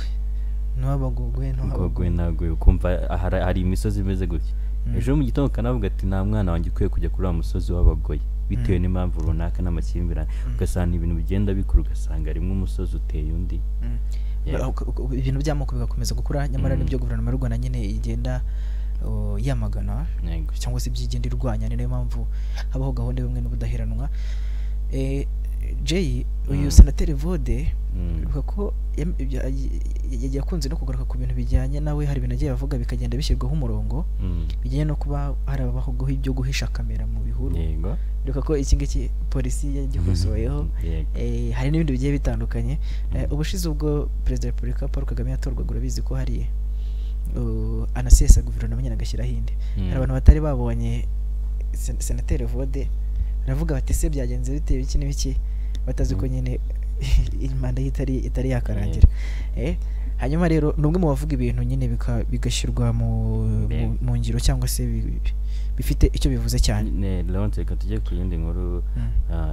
Gogwe na Goyi, ukumva hari imisozi imeze gutyo. Ejo mu gitondo kanavuga ati nta mwana wanjye ukwiye kujya kuri uriya musozi w'Abagoyi bitewe n'impamvu runaka n'amakimbirane, ugasanga ibintu bigenda bikura, ugasanga rimwe umusozi uteye undi. Ibintu by'amoko bigakomeza gukura, nyamara n'ibyo guverinoma y'u Rwanda nyine igenda yamagana cyangwa se byigenda irwanya. Ni nayo mpamvu habaho gahunda y'ubumwe n'ubudaheranwa. Jay, uyu Senateri Evode bivuga ko yakunze no kugaruka ku bintu bijyanye nawe, hari ibintu agiye avuga bikagenda bishyirwaho umurongo bijyanye no kuba harabaho ibyo guhisha kamera mu bihuru. Bivuga ko iki ngiki polisi yagikosoyeho. Hari n'ibindi bigiye bitandukanye. Ubushize ubwo Perezida wa Repubulika Paul Kagame yatorwaga, urabizi ko hari anasesa guverinoma nyine agashyiraho indi. Hari abantu batari babonye Senateri Evode baravuga bati se byagenze bitewe iki n'ibiki, batazi ko nyine imanda itari yakarangira. Hanyuma rero n'umwe mu bavuga ibintu nyine bigashyirwa mu ngiro cyangwa se bifite icyo bivuze cyane. Leonce, reka tujye ku yindi nkuru.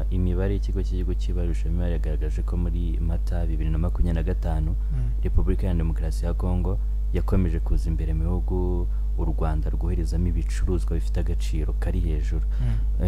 Imibare y'ikigo cy'igihugu cy'ibarurishamibare yagaragaje ko muri Mata 2025 Repubulika ya Demokarasi ya Kongo yakomeje kuza imbere mu bihugu u Rwanda rwoherezamo ibicuruzwa bifite agaciro kari hejuru.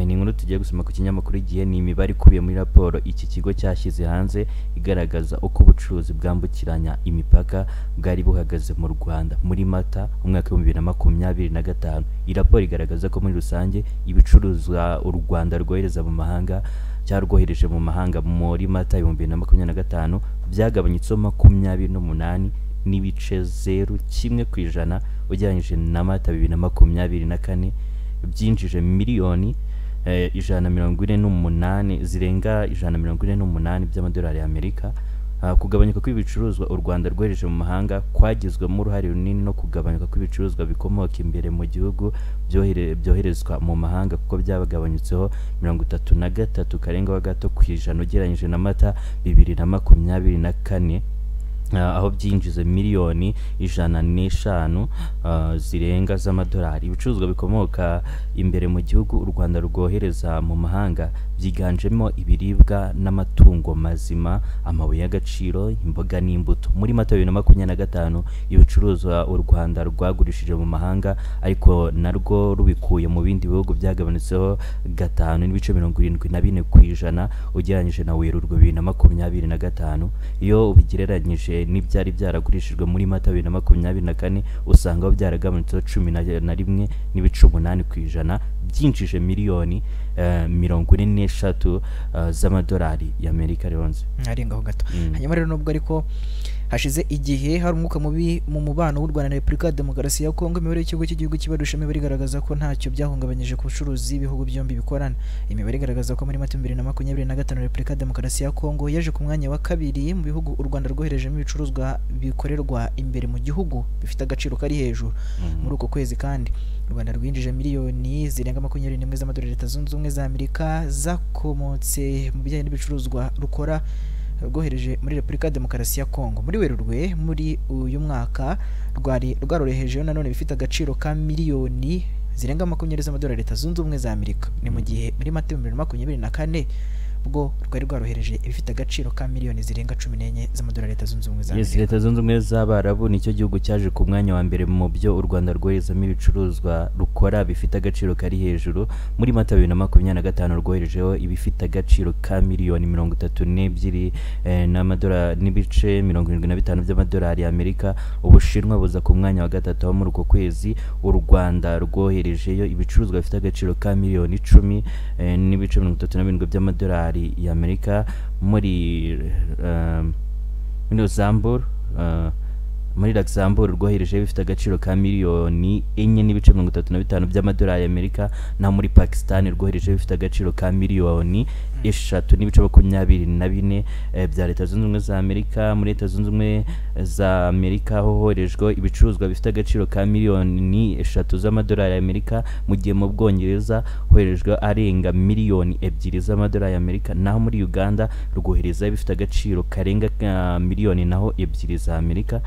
Ni inkuru tugiye gusoma ku kinyamakuru Igihe, ni imibare ikubiye muri raporo iki kigo cyashyize hanze igaragaza uko ubucuruzi bwambukiranya imipaka bwari buhagaze mu Rwanda muri Mata umwaka wa 2025. Iyi raporo igaragaza ko muri rusange ibicuruzwa u Rwanda rwohereza mu mahanga cyarwohereje mu mahanga muri Mata 2025 byagabanyitseho 28 n'ibice 0.1% ugereranyije na Mata 2024 byinjije miliyoni 148 zirenga 148 by'amadolari y'Amerika. Kugabanyuka kw'ibicuruzwa u Rwanda rwohereje mu mahanga kwagizwemo uruhare runini no kugabanyuka kw'ibicuruzwa bikomoka imbere mu gihugu byoherezwa mu mahanga, kuko byabagabanyutseho 33 karenga gato kw'ijana ugereranyije na Mata 2024 aho byinjize miliyoni 105 zirenga z'amadolari. Ibicuruzwa bikomoka imbere mu gihugu u Rwanda rwohereza mu mahanga byiganjemo ibiribwa n'amatungo mazima, amabuye y'agaciro, imboga n'imbuto. Muri Mata 2025 ibicuruzwa u Rwanda rwagurishije mu mahanga ariko narwo rubikuye mu bindi bihugu byagabanutseho 5.74% ugereranyije na Werurwe 2025. Iyo ubigereranyije n'ibyari byaragurishijwe muri Mata 2024 usanga byaragabanutseho 11.8% byinjije miliyoni 43 z'amadolari y'Amerika ronze arengaho gato. Hanyuma rero nubwo ariko hashize igihe hari umwuka mubi mu mubano w'u Rwanda na Repubulika ya Demokarasi ya Kongo, imibare y'ikigo cy'igihugu kibarusha imibare igaragaza ko ntacyo byahungabanyije ku bucuruzi ibihugu byombi bikorana. Imibare igaragaza ko muri Mata 2025 Repubulika ya Demokarasi ya Kongo yaje ku mwanya wa kabiri mu bihugu u Rwanda rwoherejemo ibicuruzwa bikorerwa imbere mu gihugu bifite agaciro kari hejuru. Muri uko kwezi kandi u Rwanda rwinjije miliyoni zirenga 21 z'amadolari Leta Zunze Ubumwe za Amerika zakomotse mu bijyanye n'ibicuruzwa rukora rwohereje muri Repubulika ya Demokarasi ya Kongo. Muri Werurwe muri uyu mwaka rwarohejeyo nanone bifite agaciro ka miliyoni zirenga 20 z'amadolari Leta Zunze Ubumwe za Amerika. Ni mu gihe muri Mata 2024 bwo rwari rwarohereje ibifite agaciro ka miliyoni zirenga 14 z'amadolari Leta Zunze Ubumwe za Amerika. Leta Zunze Ubumwe z'Abarabu nicyo gihugu cyaje ku mwanya wa mbere mu byo u Rwanda rwoherezamo ibicuruzwa rukora bifite agaciro kari hejuru. Muri Mata 2025 rwoherejeho ibifite agaciro ka miliyoni 32 n'amadolari n'ibice 75 by'amadolari y'Amerika. Ubushinwa buza ku mwanya wa gatatu muri uko kwezi. U Rwanda rwoherejeyo ibicuruzwa bifite agaciro ka miliyoni 10 n'ibice 37 by'amadolari y'Amerika. Muri Luxembourg rwohereje bifite agaciro ka miliyoni 4 n'ibice 35 by'amadolari y'Amerika. Na muri Pakistan rwohereje bifite agaciro ka miliyoni 3 n'ibice 24 bya Leta Zunze Ubumwe za Amerika. Muri Leta Zunze Ubumwe za Amerika hoherejwe ibicuruzwa bifite agaciro ka miliyoni 3 z'amadolari y'Amerika, mu gihe mu Bwongereza hoherejwe arenga miliyoni 2 z'amadolari y'Amerika. Naho muri Uganda rwohereza bifite agaciro karenga miliyoni naho 2 za Amerika.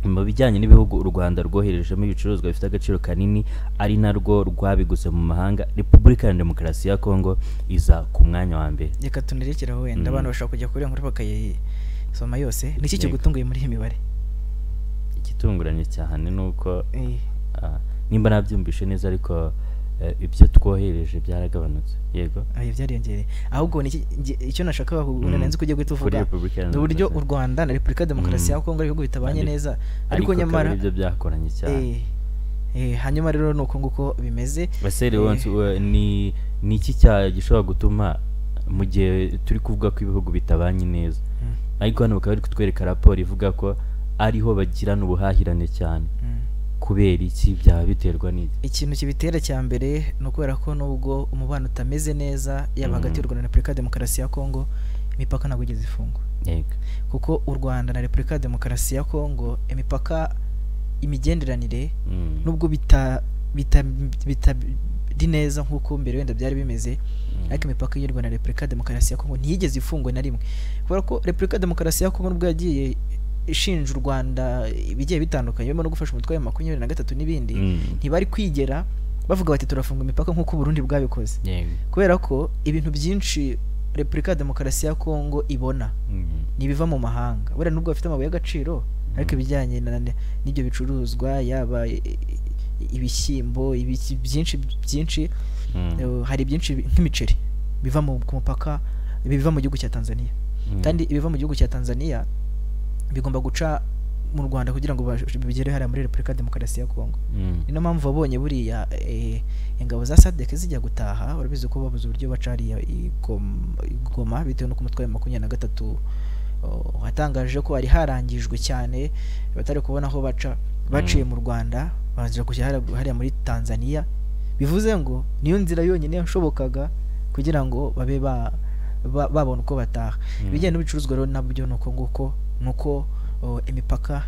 Mu bijyanye n'ibihugu u Rwanda rwoherejemo ibicuruzwa bifite agaciro kanini ari narwo rwabiguze mu mahanga, Repubulika ya Demokarasi ya Kongo iza ku mwanya wa mbere. Reka tunerekeraho wenda abantu bashaka kujya kuri nkuru bakayisoma yose. Niki kigutunguye muri iyi mibare? Igitunguranye cyane nuko nimba nabyumvishe neza ariko ibyo twohereje byaragabanutse. Yego byariyongereye. Ahubwo icyo nashaka nzi kujya gutuvuga n'uburyo u Rwanda na Repubulika ya Demokarasi ya Kongo ibihugu bitabanye neza, ariko nyamara ibyo byakoranye cyane. Hanyuma rero nuko nguko bimeze. Basere ni iki gishobora gutuma mu gihe turi kuvuga ko ibihugu bitabanye neza, ariko hano bakaba bari kutwereka raporo ivuga ko ariho bagirana ubuhahirane cyane. Kubera iki byaba biterwa n'iki? Ikintu kibitera cya mbere no kubera ko nubwo umubano utameze neza yaba hagati y'u Rwanda na Repubulika ya Demokarasi ya Kongo, imipaka ntabwo igeze ifungwa. Kuko u Rwanda na Repubulika ya Demokarasi ya Kongo imipaka imigenderanire nubwo bitari neza nk'uko mbere wenda byari bimeze, ariko imipaka y'u Rwanda na Repubulika ya Demokarasi ya Kongo ntiyigeze ifungwa na rimwe. Kubera ko Repubulika ya Demokarasi ya Kongo nubwo yagiye ishinja u Rwanda ibigiye bitandukanye birimo no gufasha umutwe wa 23 n'ibindi, ntibari kwigera bavuga bati turafunga imipaka nk'uko Burundi bwabikoze. Kubera ko ibintu byinshi Repubulika ya Demokarasi ya Kongo ibona nibiva mu mahanga buriya nubwo bafite amabuye y'agaciro ariko ibijyanye n'ibyo bicuruzwa yaba ibishyimbo byinshi hari byinshi nk'imiceri biva ku mupaka biva mu gihugu cya Tanzania kandi ibiva mu gihugu cya Tanzania bigomba guca mu Rwanda kugira ngo bigere hariya muri Repubulika ya Demokarasi ya Kongo. Niyo mpamvu wabonye buriya ingabo za SADC zijya gutaha urabizi ko babuze uburyo baca hariya Goma bitewe n'uko umutwe wa 23 watangaje ko ari harangijwe cyane batari kubona aho baciye mu Rwanda banzira kujya hariya muri Tanzania bivuze ngo niyo nzira yonyine yashobokaga kugira ngo babe babona uko bataha. Ibijyanye n'ibicuruzwa rero nabyo nuko imipaka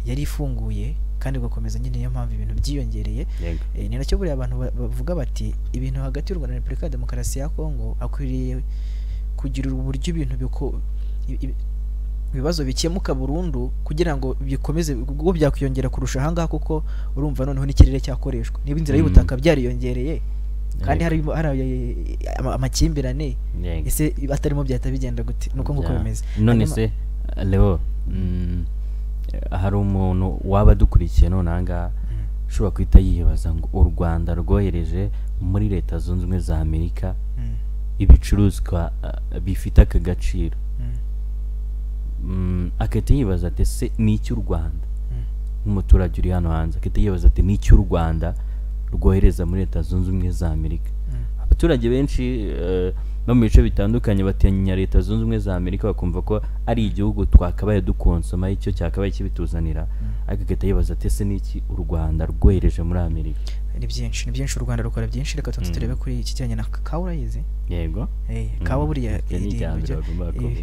yari ifunguye kandi ugakomeza nyine niyo mpamvu ibintu byiyongereye. Ni nacyo buriya abantu bavuga bati ibintu hagati y'u Rwanda na Repubulika ya Demokarasi ya Kongo akwiriye kugira uburyo ibintu ibibazo bikemuka burundu kugira ngo bikomeze ubwo byakwiyongera kurusha ahangaha kuko urumva noneho n'ikirere cyakoreshwa niba inzira y'ubutaka byariyongereye kandi hari amakimbirane ese atarimo byahita bigenda gute nuko nguko bimeze. None se Leo hari umuntu waba dukurikiye none ahangaha ushobora kwita yibaza ngo u Rwanda rwohereje muri Leta Zunze Ubumwe za Amerika ibicuruzwa bifite aka gaciro akahita yibaza ati se ni iki u Rwanda nk'umuturage uri hano hanze akahita yibaza ati ni iki u Rwanda rwohereza muri Leta Zunze Ubumwe za Amerika. Abaturage benshi no mu bice bitandukanye batinya Leta Zunze Ubumwe za Amerika bakumva ko ari igihugu twakabaye dukonsoma icyo cyakabaye kibituzanira ariko akahita yibaza ati se ni iki u Rwanda rwohereje muri Amerika. Ni byinshi u Rwanda rukora byinshi reka turebe kuri iki kijyanye na kawa yize. Yego kawa buriya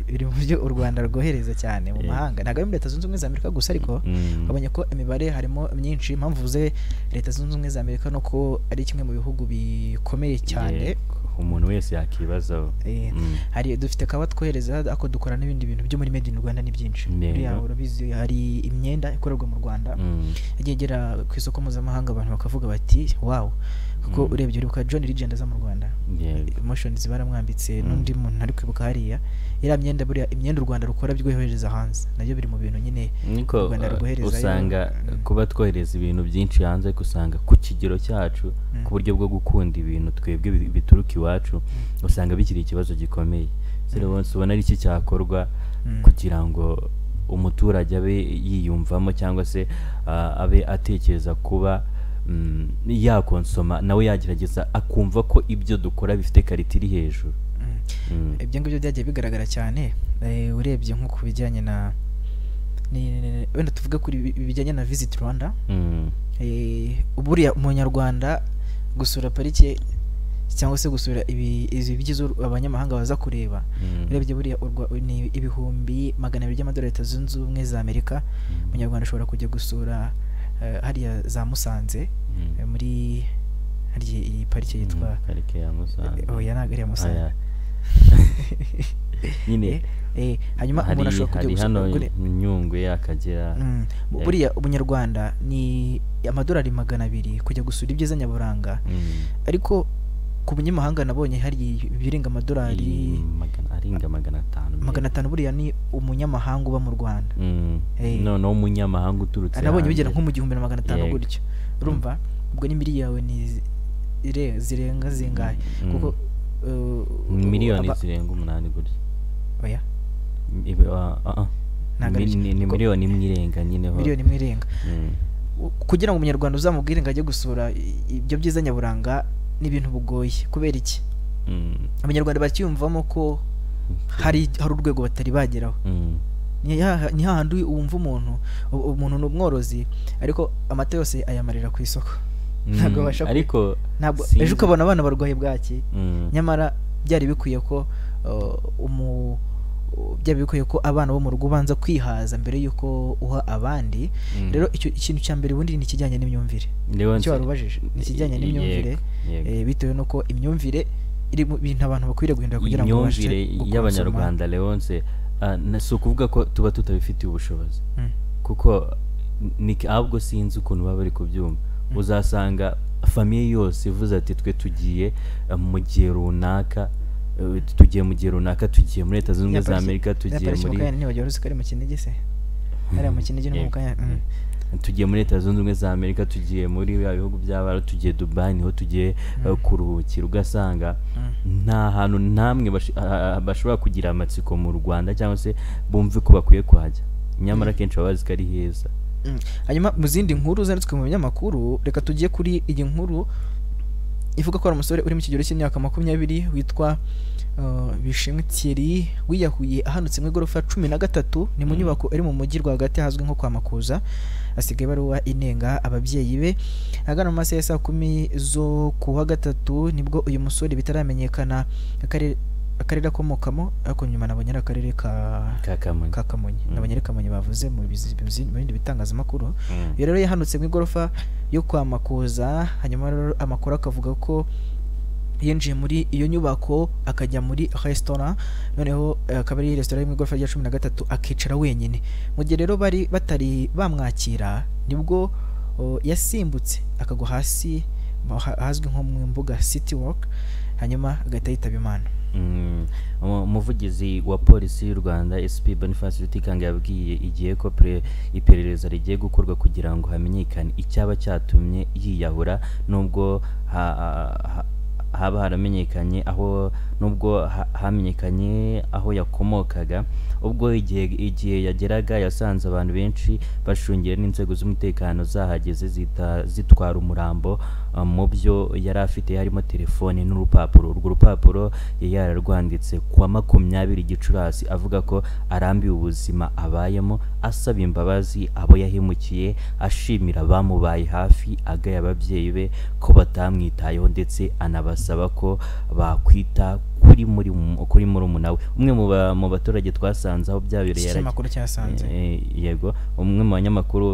iri mu byo u Rwanda rwohereza cyane mu mahanga ntabwo ari muri Leta Zunze Ubumwe za Amerika gusa ariko babonye ko imibare harimo myinshi impamvu uvuze Leta Zunze Ubumwe za Amerika nuko ari kimwe mu bihugu bikomeye cyane umuntu wese yakibaza. Hari dufite kawa twohereza ako dukora n'ibindi bintu byo muri Made in Rwanda ni byinshi buriya urabizi hari imyenda ikorerwa mu Rwanda igera ku isoko mpuzamahanga abantu bakavuga bati wow kuko urebye uribuka John Legend aza mu Rwanda emotions baramwambitse n'undi muntu ari kwibuka hariya ira myenda buriya imyenda u Rwanda rukora byohereza hanze nayo biri mu bintu nyine u Rwanda rwohereza usanga kuba twohereza ibintu byinshi hanze kusanga ku kigero cyacu ku buryo bwo gukunda ibintu twebwe bituruka iwacu usanga bikiri ikibazo gikomeye. Rero ubona ari iki cyakorwa kugira ngo umuturage abe yiyumvamo cyangwa se abe atekereza kuba yakonsoma nawe yagerageza akumva ko ibyo dukora bifite karite iri hejuru. Ibyo ngibyo byagiye bigaragara cyane urebye nko ku bijyanye na wenda tuvuge kuri bijyanye na Visit Rwanda buriya umunyarwanda gusura parike cyangwa se gusura izi bigize abanyamahanga baza kureba urebye buriya ni ibihumbi 200 by'amadolari Leta Zunze Ubumwe za Amerika umunyarwanda ashobora kujya gusura hariya za Musanze muri hariya iyi parike yitwa parike ya Musanze yanagari ya Musanze nyine hanyuma umuntu ashobora kujya hano Nyungwe yakagera buriya umunyarwanda ni amadolari 200 kujya gusura ibyiza nyaburanga ariko ku munyamahanga nabonye hari birenga amadolari arenga 500 buriya ni umunyamahanga uba mu Rwanda no umunyamahanga uturutse nabonye bigera nko mu 1500 gutyo urumva ubwo ni miliyoni zirenga zingahe kuko miliyoni zirenga 8 gutyo oya ni miliyoni imwirenga nyine ho miliyoni imwirenga kugira ngo umunyarwanda uzamubwire ngo ajye gusura ibyo byiza nyaburanga ni ibintu bugoye kubera iki abanyarwanda bakiyumvamo ko hari urwego batari bageraho ni hahandi wumva umuntu n'umworozi ariko amata yose ayamarira ku isoko ntabwo basha ariko ntabwo ejo ukabona abana barwaye bwaki nyamara byari bikwiye ko byari bikwiye ko abana bo mu rugo banza kwihaza mbere yuko uha abandi rero icyo ikintu cya mbere ubundi ni kijyanye n'imyumvire cyo warubajije ni kijyanye n'imyumvire bitewe nuko imyumvire iri mu bintu abantu bakwiriye guhindura kugira ngo imyumvire y'abanyarwanda Leonce si ukuvuga ko tuba tutabifitiye ubushobozi kuko ahubwo sinzi ukuntu baba bari kubyumva uzasanga famiye yose ivuze ati twe tugiye mu gihe runaka tugiye mu gihe runaka, tugiye muri Leta Zunze Ubumwe za Amerika, tugiye muri ari mu Kinigi se ari mu Kinigi no mu Kanya tugiye muri Leta Zunze Ubumwe za Amerika, tugiye muri bihugu by'abara, tugiye Dubai, niho tugiye kuruhukira. Ugasanga nta hantu namwe bashobora kugira amatsiko mu Rwanda cyangwa se bumve ko bakwiye kuhajya, nyamara kenshi baba bazi ko ari heza. Hanyuma mu zindi nkuru zanditswe mu binyamakuru, reka tugiye kuri iyi nkuru ivuga ko ari umusore uri mu kigero cy'imyaka 20 witwa Bishimwe Thierry wiyahuye ahanutse mu igorofa 13 ni mu nyubako iri mu mujyi rwagati hazwi nko kwa Makuza. Asigaye baruwa inenga ababyeyi be. Agana mu masaha ya 10 zo kuwa gatatu nibwo uyu musore bitaramenyekana akarere akomokamo, ariko nyuma nabonye ari akarere ka Kamonyi nabonye ari Kamonyi bavuze mu bindi bitangazamakuru. Iyo rero yahanutse mu igorofa yo kwa Makuza, hanyuma rero amakuru akavuga ko yinjiye muri iyo nyubako akajya muri restaurant, noneho akaba ari restaurant mu igorofa rya 13 akicara wenyine. Mu gihe rero bari batari bamwakira nibwo yasimbutse akagwa hasi hazwi nko mu mbuga City Walk, hanyuma agahita yitaba Imana. Umuvugizi wa polisi y'u Rwanda SP Boniface Rutikanga yabwiye igihe ko iperereza rigiye gukorwa kugira ngo hamenyekane icyaba cyatumye yiyahura, nubwo haba haramenyekanye hamenyekanye aho yakomokaga. Ubwo igihe yageraga yasanze abantu benshi bashungera n'inzego z'umutekano zahageze zitwara umurambo. Mu byo yari afite harimo telefone n'urupapuro. Urwo rupapuro yararwanditse kuwa 20 Gicurasi avuga ko arambiwe ubuzima abayemo, asaba imbabazi abo yahemukiye, ashimira bamubaye hafi, agaya ababyeyi be ko batamwitayeho, ndetse anabasaba ko bakwita kuri murumuna we. Umwe mu baturage twasanze aho byabereye ikinyamakuru cyasanze yego, umwe mu banyamakuru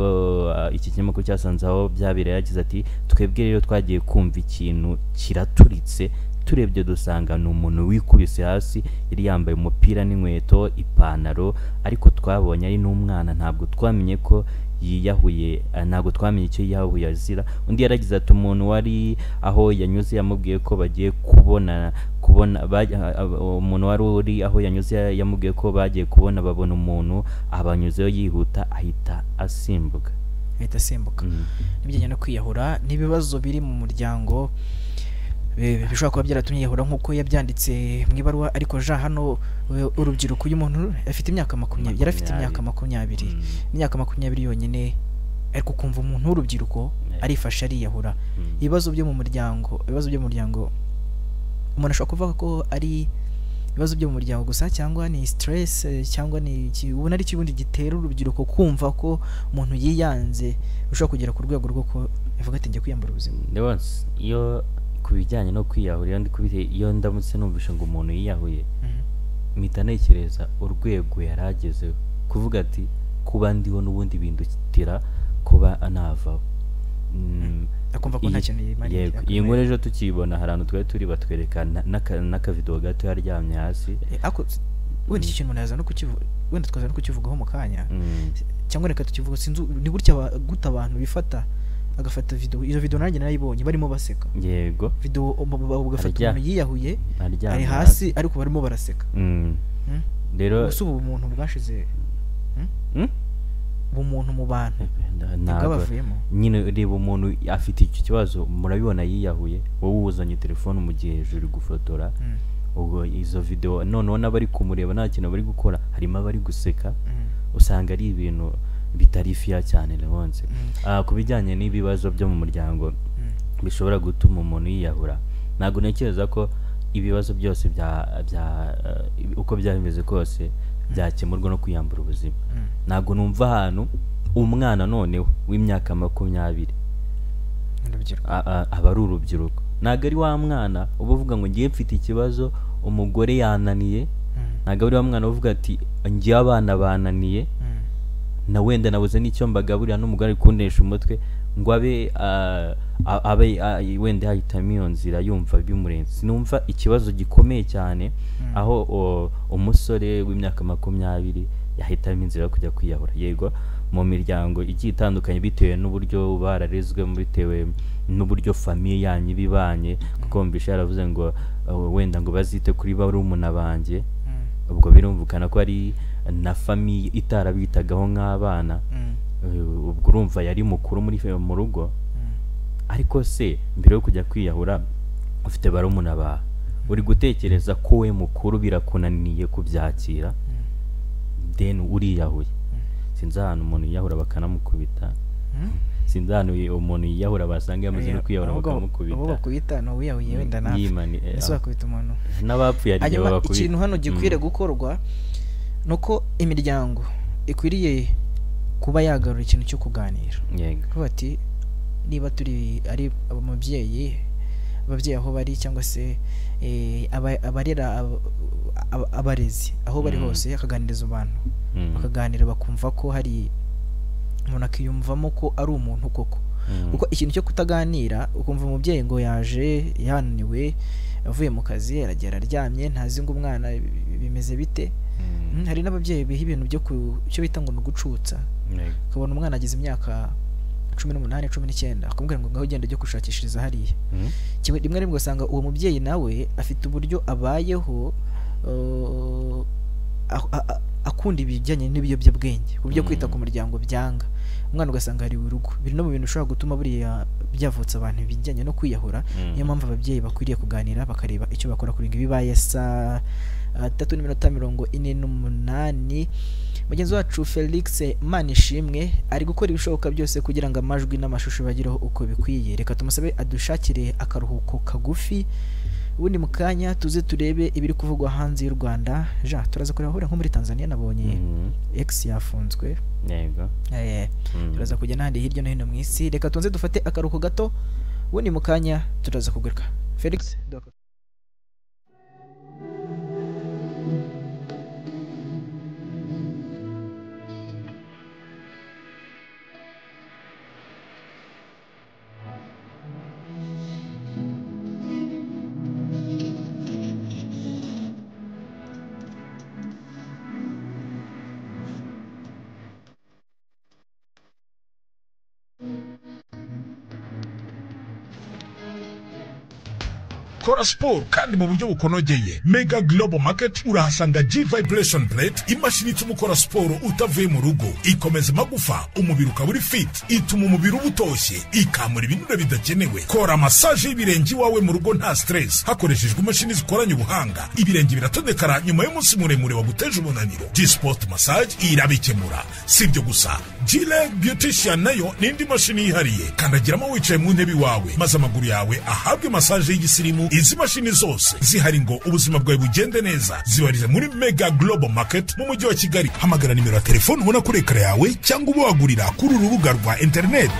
iki kinyamakuru cyasanze aho byabereye yagize ati twebwe rero twagiye kumva ikintu kiraturitse, turebye dusanga ni umuntu wikubise hasi, yari yambaye umupira n'inkweto, ipantaro, ariko twabonye ari n'umwana, ntabwo twamenye ko yiyahuye, ntabwo twamenye icyo yiyahuye azira. Undi yaragize ati umuntu wari aho yanyuze yamubwiye ko bagiye kubona umuntu wari uri aho yanyuze yamubwiye ko bagiye babona umuntu abanyuzeho yihuta ahita asimbuka. N'ibijyanye no kwiyahura n'ibibazo biri mu muryango bishobora kuba byaratumye yiyahura nk'uko yabyanditse mu ibaruwa, ariko hano urubyiruko uyu muntu afite imyaka 20, yari afite imyaka 20, imyaka 20 yonyine, ariko kumva umuntu w'urubyiruko arifasha ariyahura. Ibibazo byo mu muryango umuntu ashobora kuvuga ko ari ibibazo byo mu muryango gusa, cyangwa ni stress, cyangwa ni ubona ari kibundi gitera urubyiruko kumva ko umuntu yiyanze ushobora kugera ku rwego rwo ko yavuga ati ngiye kwiyambura ubuzima. Iyo kubijyanye no kwiyahura, iyo ndamutse numvisha ngo umuntu yiyahuye, mpita ntekereza urwego yarageze kuvuga ati kuba ndiho n'ubundi bindutira kuba anavaho. Akumva ko nta kintu yimariye. Iyi nkuru ejo tukibona hari ahantu twari turi batwerekana n'akavidewo gato yaryamye hasi. Wenda iki kintu naza no kukivuga, wenda twaza no kukivugaho mu kanya, cyangwa reka tukivuga. Sinzi ni gutya guta abantu bifata agafata video. Iyo video nanjye narayibonye barimo baseka. Yego, video bagafata umuntu yiyahuye ari hasi ariko barimo baraseka. Rero ubu umuntu bwashize umuntu mu bantu ntabavuyemo. Nyine reba umuntu afite icyo kibazo, murabibona yiyahuye, wowe uzanye telefone mu gihe hejuru gufotora. Ubwo izo video noneho n'abari kumureba nta kintu bari gukora, harimo abari guseka. Usanga ari ibintu bitari fiya cyane Leonce. Ku bijyanye n'ibibazo byo mu muryango bishobora gutuma umuntu yiyahura, ntabwo ntekereza ko ibibazo byose uko byabimeze kose byakemurwa no kwiyambura ubuzima. Ntabwo numva ahantu umwana noneho w'imyaka 20 aba ari urubyiruko, ntabwo ari wa mwana uba uvuga ngo ngiye mfite ikibazo, umugore yananiye, ntabwo ari wa mwana uvuga ati ngiye abana bananiye na wenda nabuze n'icyo mbagaburira n'umugore kundesha umutwe, ngo abe wenda yahitamo iyo nzira yumva bimurenze. Sinumva ikibazo gikomeye cyane aho umusore w'imyaka 20 yahitamo inzira yo kujya kwiyahura. Yego mu miryango igiye itandukanye bitewe n'uburyo bararezwe, bitewe n'uburyo famiye yanyu bibanye, kuko mbisha yaravuze ngo wenda ngo bazite kuri barumuna banjye, ubwo birumvikana ko ari na famiye itarabitagaho nk'abana, ubwo urumva yari mukuru mu rugo. Ariko se mbere yo kujya kwiyahura ufite barumuna bawe, uri gutekereza ko we mukuru birakunaniye kubyakira, then uriyahuye. Sinzi ahantu umuntu yiyahura bakanamukubita, sinzi ahantu umuntu yiyahura basanga yamaze no kwiyahura bakamukubita. Abo bakubita no wiyahuye wenda nawe ese bakubita umuntu n'abapfuye ari byo bakubita. Ikintu hano gikwiriye gukorwa nuko imiryango ikwiriye kuba yagarura ikintu cyo kuganira. Kuba ati niba turi ari ababyeyi aho bari cyangwa se abarera abarezi aho bari hose, akaganiriza abantu bakaganira bakumva ko hari umuntu akiyumvamo ko ari umuntu koko. Kuko ikintu cyo kutaganira ukumva umubyeyi ngo yaje yananiwe avuye mu kazi aragera aryamye ntazi ngo umwana bimeze bite. Hari n'ababyeyi biha ibintu byo cyo bita ngo nugucutsa, ukabona umwana agize imyaka 18 19 akamubwira ngo ngaho ugenda ujye kushakishiriza hariya. Rimwe rimwe usanga uwo mubyeyi nawe afite uburyo abayeho akunda ibijyanye n'ibiyobyabwenge, uburyo kwita ku muryango byanga. Umwana ugasanga hari urugo, biri no mu bintu ushobora gutuma buriya byavutse abantu bijyanye no kwiyahura. Niyo mpamvu ababyeyi bakwiriye kuganira bakareba icyo bakora kuri bibaye saa 3:48. Mugenzi wacu Felix Manishimwe ari gukora ibishoboka byose kugira ngo amajwi n'amashusho bagireho uko bikwiye. Reka tumusabe adushakire akaruhuko kagufi, ubundi mu kanya tuze turebe ibiri kuvugwa hanze y'u Rwanda. Turaza kureba nko muri Tanzania nabonye X yafunzwe. Yego. Turaza kujya n'ahandi hirya no hino mu isi. Reka tunze dufate akaruhuko gato, ubundi mu kanya turaza kugaruka. Felix kora siporo kandi mu buryo bukonogeye. Mega Global Market urahasanga G Vibration Plate, imashini ituma ukora siporo utavuye mu rugo, ikomeza amagufa, umubiri ukaba uri fit, ituma umubiri uba utoshye, ikamura ibinure bidakenewe. Kora massage y'ibirenge iwawe mu rugo nta stress hakoreshejwe imashini zikoranye ubuhanga. Ibirenge biratondekara nyuma y'umunsi muremure waguteje umunaniro. G-Sport Massage irabikemura. Si ibyo gusa, G-Leg Beautician nayo n'indi mashini yihariye, kandagiramo wicaye mu ntebe iwawe maze amaguru yawe ahabwe massage y'igisirimu. Izi mashini zose zihari ngo ubuzima bwawe bugende neza. Zibarize muri Mega Global Market mu mujyi wa Kigali. Hamagara nimero ya telefone ubona kuri ekara yawe cyangwa ubagurira kuri urubuga rwa internet.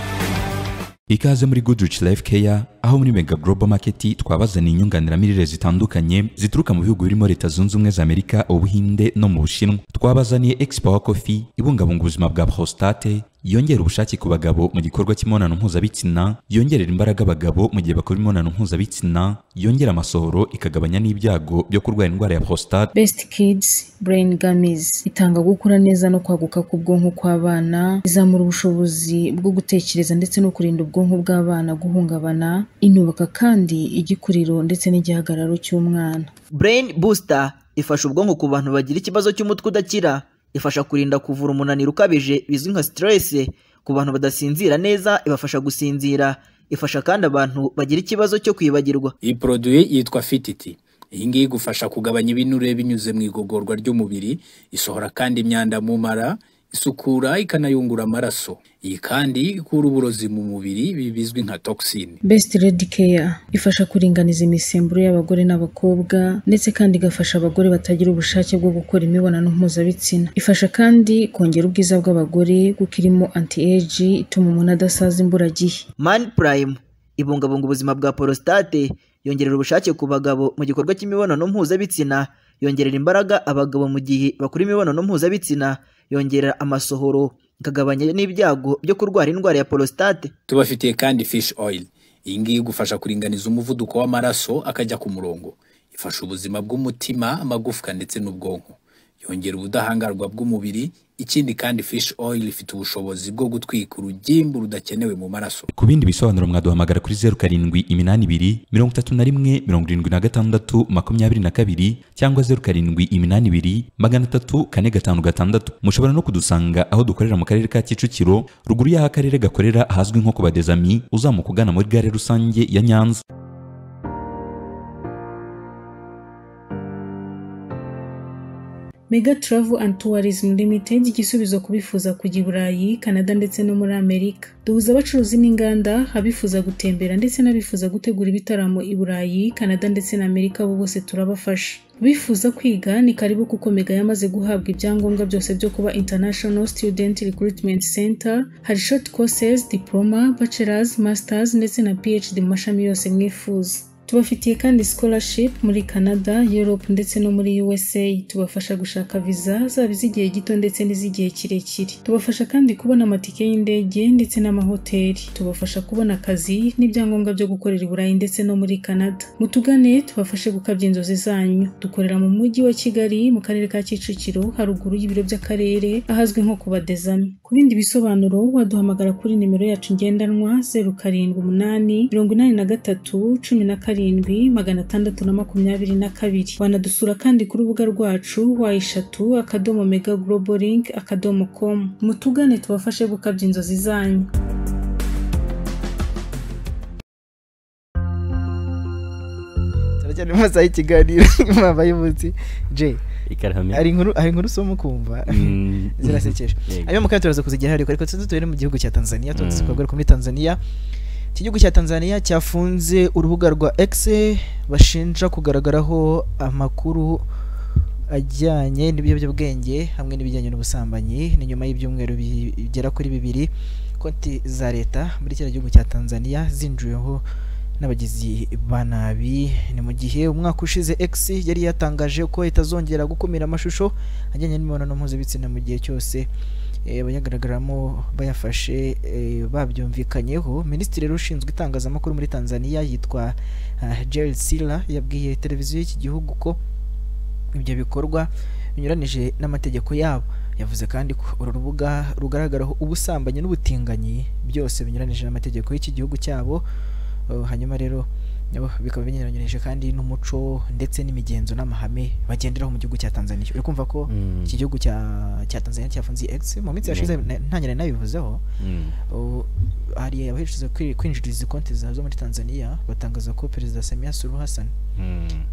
Ikaze muri Goodrich Life Care, aho muri Mega Global Market twabazaniye inyunganiramirire zitandukanye zituruka mu bihugu birimo Leta Zunze Ubumwe za Amerika, Ubuhinde no mu Bushinwa. Twabazaniye X-Power Coffee ibungabunga ubuzima bwa prostate, yongera ubushake ku bagabo mu gikorwa cy'imibonano mpuzabitsina, yongerera imbaraga abagabo mu gihe bakora imibonano mpuzabitsina, yongera amasohoro ikagabanya n'ibyago byo kurwara indwara ya prostate. Best Kids Brain Gummies itanga gukura neza no kwaguka ku bwonko kw'abana, izamura ubushobozi bwo gutekereza ndetse no kurinda ubwonko bw'abana guhungabana, inubaka kandi igikuriro ndetse n'igihagararo cy'umwana. Brain Booster ifasha ubwonko ku bantu bagira ikibazo cy'umutwe udakira, ifasha kurinda kuvura umunaniro ukabije bizwi nka stress, ku bantu badasinzira neza ibafasha gusinzira, ifasha kandi abantu bagira ikibazo cyo kwibagirwa. Iyi produit yitwa Fititi. Iyi ngiyi igufasha kugabanya ibinure binyuze mu igogorwa ry'umubiri, isohora kandi imyanda mu mara, isukura ikanayungura amaraso. Iyi kandi ikura uburozi mu mubiri bizwi nka toxine. Best Red Care ifasha kuringaniza imisemburo y'abagore n'abakobwa ndetse kandi igafasha abagore batagira ubushake bwo gukora imibonano mpuzabitsina. Ifasha kandi kongera ubwiza bw'abagore kuko irimo anti-age ituma umuntu adasaza imburagihe. Man Prime ibungabunga ubuzima bwa prostate, yongerera ubushake ku bagabo mu gikorwa cy'imibonano mpuzabitsina, yongerera imbaraga abagabo mu gihe bakora imibonano mpuzabitsina, yongerera amasohoro ikagabanya n'ibyago byo kurwara indwara ya prostate. Tubafitiye kandi fish oil. Iyi ngiyi igufasha kuringaniza umuvuduko w'amaraso akajya ku murongo. Ifasha ubuzima bw'umutima, amagufwa ndetse n'ubwonko. Yongera ubudahangarwa bw'umubiri, ikindi kandi fish oil ifite ubushobozi bwo gutwika urugimbu rudakenewe mu maraso. Ku bindi bisobanuro mwaduhamagara kuri 0782 31 76 22 cyangwa 0782 304 mushobora no kudusanga aho dukorera mu karere ka Kicukiro ruguru y'aho akarere gakorera ahazwi nko ku Badezami uzamuka ugana muri gare rusange ya Nyanza. Mega Travel and Tourism Limited igisubizo kubifuza kujya i Burayi, Canada ndetse no muri Amerika. Duhuza abacuruzi n'inganda, abifuza gutembera ndetse n'abifuza gutegura ibitaramo i Burayi, Canada ndetse na Amerika, bo bose turabafasha. Bifuza kwiga ni karibu kuko Mega yamaze guhabwa ibyangombwa byose byo kuba International Student Recruitment Center. Hari short courses, diploma, bachelors, masters ndetse na PhD mu mashami yose mwifuza. Tubafitiye kandi scholarship muri Canada, Europe ndetse no muri USA. Tubafasha gushaka visa zaba iz'igihe gito ndetse n'iz'igihe kirekire. Tubafasha kandi kubona amatike y'indege ndetse n'amahoteli. Tubafasha kubona akazi n'ibyangombwa byo gukorera i Burayi ndetse no muri Canada. Mutugane tubafashe gukabya inzozi zanyu. Dukorera mu mujyi wa Kigali mu karere ka Kicukiro haruguru y'ibiro by'akarere ahazwi nko ku Badezami. Ku bindi bisobanuro waduhamagara kuri nimero yacu ngendanwa 078 83 622. Wanadusura kandi ku rubuga rwacu wa3.megaglobalink.com. Mutugane tubafashe gukabya inzozi zanyu. Cyane maze ikiganiro abayobozi J ari inkuru somo kumva zirasekeje. Ayo mukanya turaza kuzigira ariko tuzitore mu gihugu cya Tanzania. Tuzikogera muri Tanzania. Igihugu cya Tanzania cyafunze urubuga rwa X bashinja kugaragaraho amakuru ajyanye n'ibiyobyabwenge hamwe n'ibijyanye n'ubusambanyi. Ni nyuma y'ibyumweru bigera kuri 2 konti za leta muri kiriya gihugu cya Tanzania zinjuyeho n'abagizi banabi. Ni mu gihe umwaka ushize X yari yatangaje ko itazongera gukumira amashusho ajyanye n'imibonano mpuzabitsina mu gihe cyose bayagaragaramo bayafashe babyumvikanyeho. Minisitiri rushinzwe itangazamakuru muri Tanzania yitwa Jerry Sila yabwiye televiziyo y'iki gihugu ko ibyo bikorwa binyuranije n'amategeko yabo. Yavuze kandi ko uru rubuga rugaragaraho ubusambanyi n'ubutinganyi byose binyuranije n'amategeko y'iki gihugu cyabo. Hanyuma rero bikaba binyuranyije kandi n'umuco ndetse n'imigenzo n'amahame bagenderaho mu gihugu cya Tanzania. Uri kumva ko iki gihugu cya Tanzania cyafunze X mu minsi yashize ntanyere nabivuzeho. Hari abahishize kwinjiriza konti zo muri Tanzania batangaza ko Perezida Samia Suluhu Hassan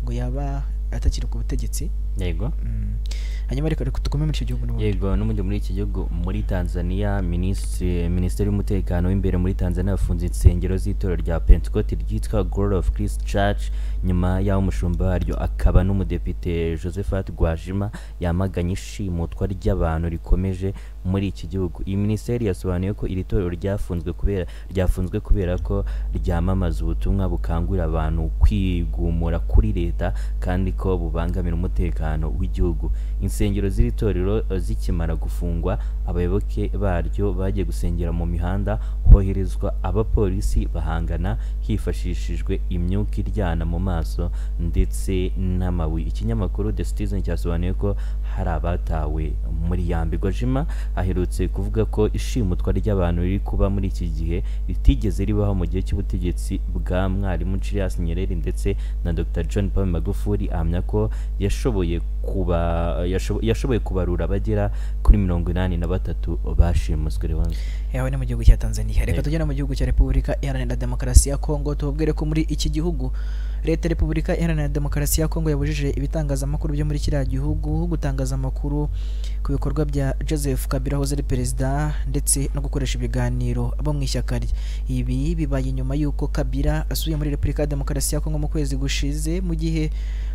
ngo yaba atakiri ku butegetsi. Yego. Hanyuma reka tukomeye muri icyo gihugu n'ubundi. Yego, n'umundi muri iki gihugu muri Tanzania Minisiteri y'umutekano w'imbere muri Tanzania yafunze insengero z'itorero rya Pentecost ryitwa Glory of Christ Church nyuma y'aho umushumba waryo akaba n'umudepite Josephat Gwajima yamaganye ishimutwa ry'abantu rikomeje muri iki gihugu. Iyi minisiteri yasobanuye ko iri torero ryafunzwe kubera ko ryamamaza ubutumwa bukangurira abantu kwigumura kuri leta kandi ko bubangamira umutekano w'igihugu. Insengero z'iri torero zikimara gufungwa, abayoboke baryo bagiye gusengera mu mihanda, hoherezwa abapolisi bahangana hifashishijwe imyuka iryana mu maso ndetse n'amabuye. Ikinyamakuru The Citizen cyasobanuye ko hari abatawe muri yambi. Gwajima aherutse kuvuga ko ishimutwa ry'abantu riri kuba muri iki gihe ritigeze ribaho mu gihe cy'ubutegetsi bwa mwarimu Julius Nyerere ndetse na Dr. John Pombe Magufuli. Ahamya ko yashoboye kubarura abagera kuri 83 bashimuswe. Rewanze yawe ni mu gihugu cya Tanzania. Reka tugera mu gihugu cya Repubulika Iharanira Demokarasi ya Kongo. Tubabwire ko muri iki gihugu Leta Repubulika Iharanira Demokarasi ya Kongo yabujije ibitangazamakuru byo muri kiriya gihugu gutangaza amakuru ku bikorwa bya Joseph Kabila wahoze ari perezida ndetse no gukoresha ibiganiro abo mu ishyaka rye. Ibi bibaye nyuma y'uko Kabila asuye muri Repubulika ya Demokarasi ya Kongo mu kwezi gushize mu gihe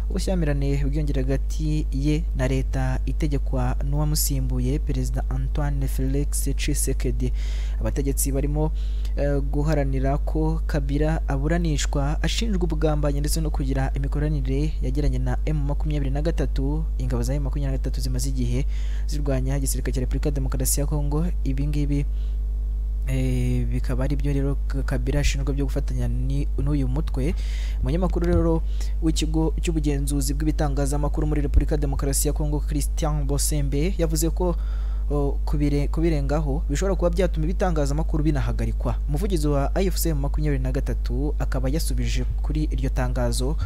ubushyamirane bwiyongera hagati ye na leta itegekwa n'uwamusimbuye Perezida Antoine Felix Tshisekedi. Abategetsi barimo guharanira ko Kabila aburanishwa ashinjwa ubugambanyi ndetse no kugira imikoranire yagiranye na M23. Ingabo za M23 zimaze igihe zirwanya igisirikare cya Repubulika ya Demokarasi ya Kongo. Ibi ngibi bikaba ari byo rero Kabila ashinjwa byo gufatanya n'uyu mutwe. Umunyamakuru rero w'ikigo cy'ubugenzuzi bw'ibitangazamakuru muri Repubulika ya Demokarasi ya Kongo Christian Bosembe yavuze ko kubirengaho bishobora kuba byatuma ibitangazamakuru binahagarikwa. Umuvugizi wa AFC 23 akaba yasubije kuri iryo tangazo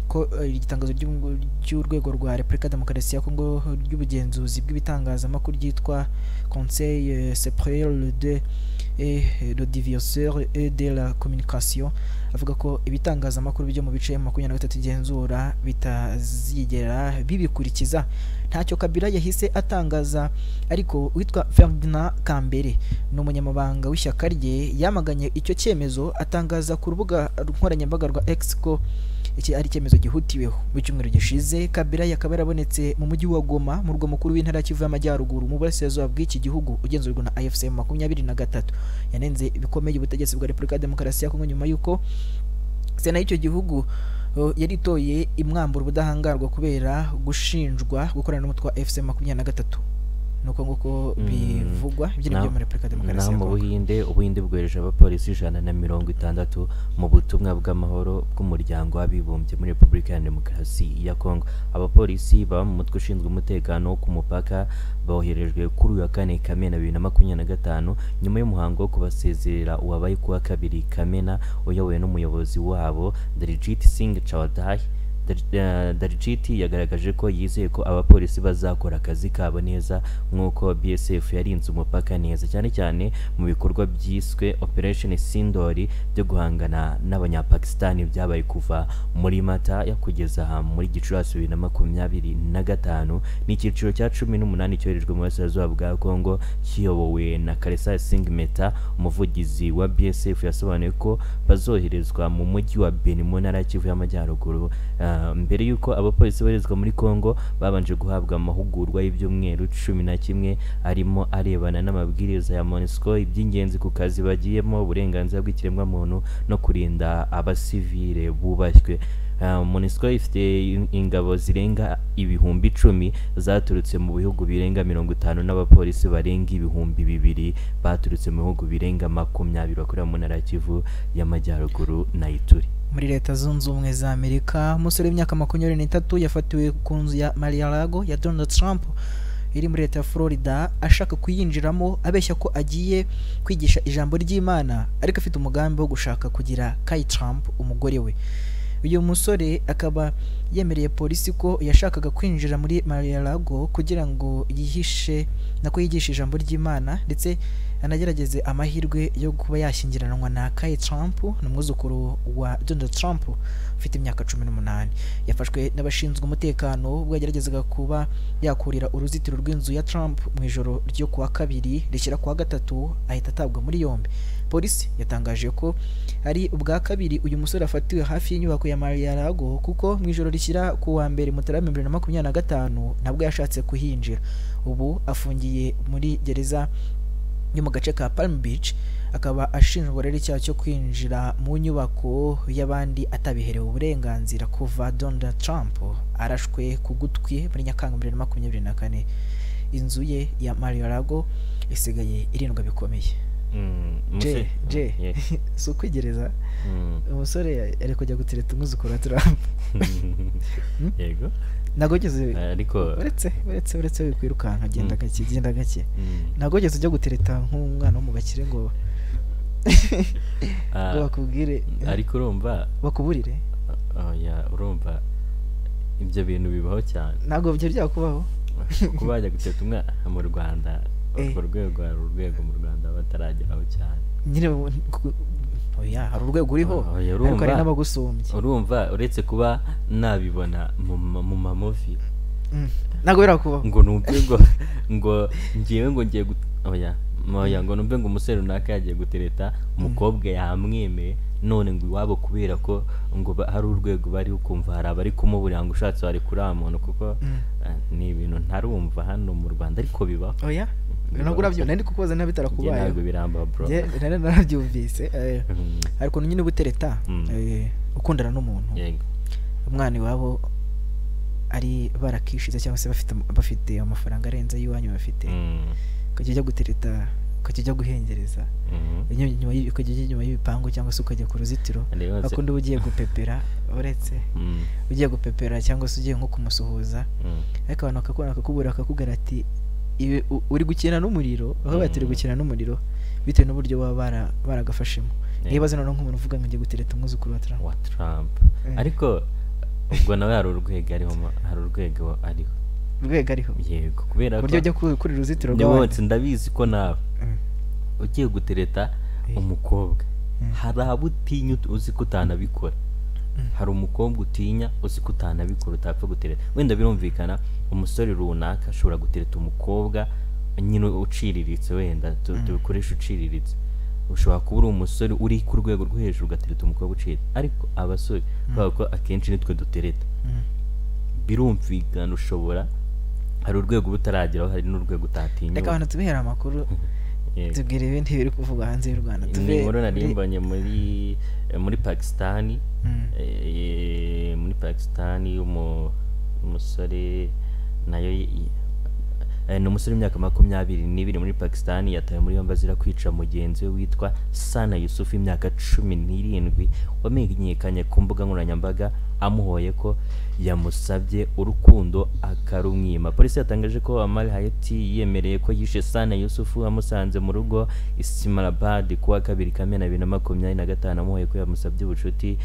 ko igitangazo ry'urwego rwa Repubulika Demokarasi ya Kongo ry'ubugenzuzi bw'ibitangazamakuru ryitwa Conseil supérieur de l'audiovisuel et de la communication, avuga ko ibitangazamakuru byo mu bice 23 igenzura bitazigera bibikurikiza. Ntacyo Kabila yahise atangaza, ariko witwa Ferdinand Kambere n'umunyamabanga w'ishyaka rye yamaganye icyo cyemezo, atangaza ku rubuga nkoranyambaga rwa X ko iki ari cyemezo gihutiweho. Mu cyumweru gishize Kabila yakaba yarabonetse mu mujyi wa Goma mu rwa mukuru w'intara Kivu y'Amajyaruguru mu burasirazuba bw'iki gihugu ugenzurwa na AFC 23. Yanenze bikomeye ubutegetsi bwa Repubulika ya Demokarasi ya Kongo nyuma y'uko sena y'icyo gihugu yaritoye imwambura ubudahangarwa kubera gushinjwa gukorana n'umutwe wa AFC 23. nuko nguko bivugwa ibyo nibyo muri Repubulika Demokarasi ya Kongo. Ubuhinde bwereje abapolisi 160 mu butumwa bw'amahoro bw'umuryango w'abibumbye muri Repubulika ya Demokarasi ya Kongo. Abapolisi baba mu mutwe ushinzwe umutekano ku mupaka boherejwe kuri uyu wa 4 Kamena 2025 nyuma y'umuhango wo kubasezerera uwabaye kuwa 2 Kamena uyobowe n'umuyobozi wabo Daljit Singh Chaudhary. Daljit yagaragaje ko yizeye ko abapolisi bazakora akazi kabo neza nk'uko BSF yarinze umupaka neza, cyane cyane mu bikorwa byiswe Operation Sindori byo guhangana n'abanyapakistani byabaye kuva muri Mata ya kugeza muri Gicurasi 2025. N'icyiciro cya 18 cyoherejwe mu burasirazuba bwa Kongo kiyobowe na Kalesa Singh Meta. Umuvugizi wa BSF yasobanuye ko bazoherezwa mu mujyi wa Beni mu ntara ya Kivu y'Amajyaruguru. Mbere yuko abapolisi barizwa muri Kongo babanje guhabwa amahugurwa y'ibyumweru 11 arimo arebana n'amabwiriza ya MONUSCO, iby'ingenzi ku kazi bagiyemo, uburenganzira bw'ikiremwa muntu no kurinda abasivile bubashywe. MONUSCO ifite ingabo zirenga 10,000 zaturutse mu bihugu birenga 50 n'abapolisi barenga 2,000 baturutse mu bihugu birenga 20 bakorera mu ntara ya Kivu y'Amajyaruguru na Ituri. Muri Leta Zunze Ubumwe za Amerika, umusore w'imyaka 23 yafatiwe ku nzu ya Mar-a-Lago ya Donald Trump iri muri Leta ya Florida ashaka kuyinjiramo abeshya ko agiye kwigisha ijambo ry'Imana, ariko afite umugambi wo gushaka kugira Kai Trump umugore we. Uyu musore akaba yemereye polisi ko yashakaga kwinjira muri Mar-a-Lago kugira ngo yigishe ijambo ry'Imana ndetse anagerageze amahirwe yo kuba yashyingiranwa na Kai Trump, n'umwuzukuru wa Donald Trump ufite imyaka 18. Yafashwe n'abashinzwe umutekano ubwo yageragezaga kuba yakurira uruzitiro rw'inzu ya Trump mu ijoro ryo kuwa 2 rishyira kuwa 3, ahita atabwa muri yombi. Polisi yatangaje ko ari ubwa kabiri uyu musore afatiwe hafi y'inyubako ya Mar-a-Lago kuko mu ijoro rishyira kuwa 2 Mutarama 2025 nabwo yashatse kuhinjira. Ubu afungiye muri gereza yo mu gace ka Palm Beach, akaba ashinjwa rero icyaha cyo kwinjira mu nyubako y'abandi atabiherewe uburenganzira kuva Donald Trump arashwe ku gutwi muri Nyakanga 2024. Inzu ye ya Mar-a-Lago isigaye irindwa bikomeye. So kwigereza umusore ari kujya gutereta umwuzukuru wa Trump. Yego nagogeze ariko uretse kwirukanka genda gake nagogeze ujya gutereta nk'umwana wo mu bakire ngo bakubwire, ariko urumva bakuburire. Urumva ibyo bintu bibaho cyane, ntabwo byo byakubaho kuba bajya gutereta umwana mu Rwanda. Urwo rwego mu Rwanda batarageraho cyane nyine. Hari urwego uriho ariko hari n'abagusumbye. Urumva uretse kuba nabibona mu mamovi ntabwo birakubaho ngo numve ngo ngiye ngo numve ngo umusore runaka yagiye gutereta umukobwa yamwemeye, none ngo iwabo kubera ko ngo hari urwego bari ukumva hari abari kumuburira ngo ushatse wari kuri muntu, kuko ni ibintu ntarumva hano mu Rwanda ariko bibaho. ntabwo urabyo nari kukubaza nabi bitarakubaye. Ntabwo biramba bro. Narabyumvise ariko nyine ubutereta ukundana n'umuntu umwana iwabo ari barakishize cyangwa se bafite amafaranga arenze y'iwanyu bafite, ukajya gutereta ukajya guhengereza nyuma y'ibipangu cyangwa se ukajya ku ruzitiro akundi ugiye gupepera, uretse ugiye gupepera cyangwa se ugiye nko kumusuhuza, ariko abantu bakakubura akakubwira ati uri gukina n'umuriro aho batiri gukina n'umuriro bitewe n'uburyo baba baragafashemo nibaze noneho nk'umuntu uvuga ngo ngiye gutereta umwuzukuru wa Trump ariko ubwo nawe hari urwego ariho yego kubera ko buryo byo kuri uruzitiro rw'abandi ndabizi ko nawe ugiye gutereta umukobwa hari abutinya uzi ko utanabikora hari umukobwa utinya uzi ko utanabikora utapfa gutereta wenda birumvikana umusore runaka ashobora gutereta umukobwa nyine uciriritse wenda tubikoresha uciriritse ushobora kuba uri umusore uri ku rwego rwo hejuru ugatereta umukobwa uciriritse ariko abasore kubera ko akenshi nitwe dutereta birumvikana ushobora hari urwego butarageraho hari n'urwego utatinya reka abantu tubihera amakuru tubwire ibindi biri kuvuga hanze y'u Rwanda ni inkuru narimbanye muri Pakistan muri Pakistan umusore nayo ni umusore w'imyaka 22 muri Pakistan yatawe muri yombi azira kwica mugenzi we witwa Sana Yusuf imyaka 17 wamenyekanye ku mbuga nkoranyambaga amuhoye ko yamusabye urukundo akarumwima. Polisi yatangaje ko Amal Hayati yemereye ko yishe Sana Yusuf amusanze mu rugo Islamabad kuwa 2 Kamena 2025 amuhoye ko yamusabye ubucuti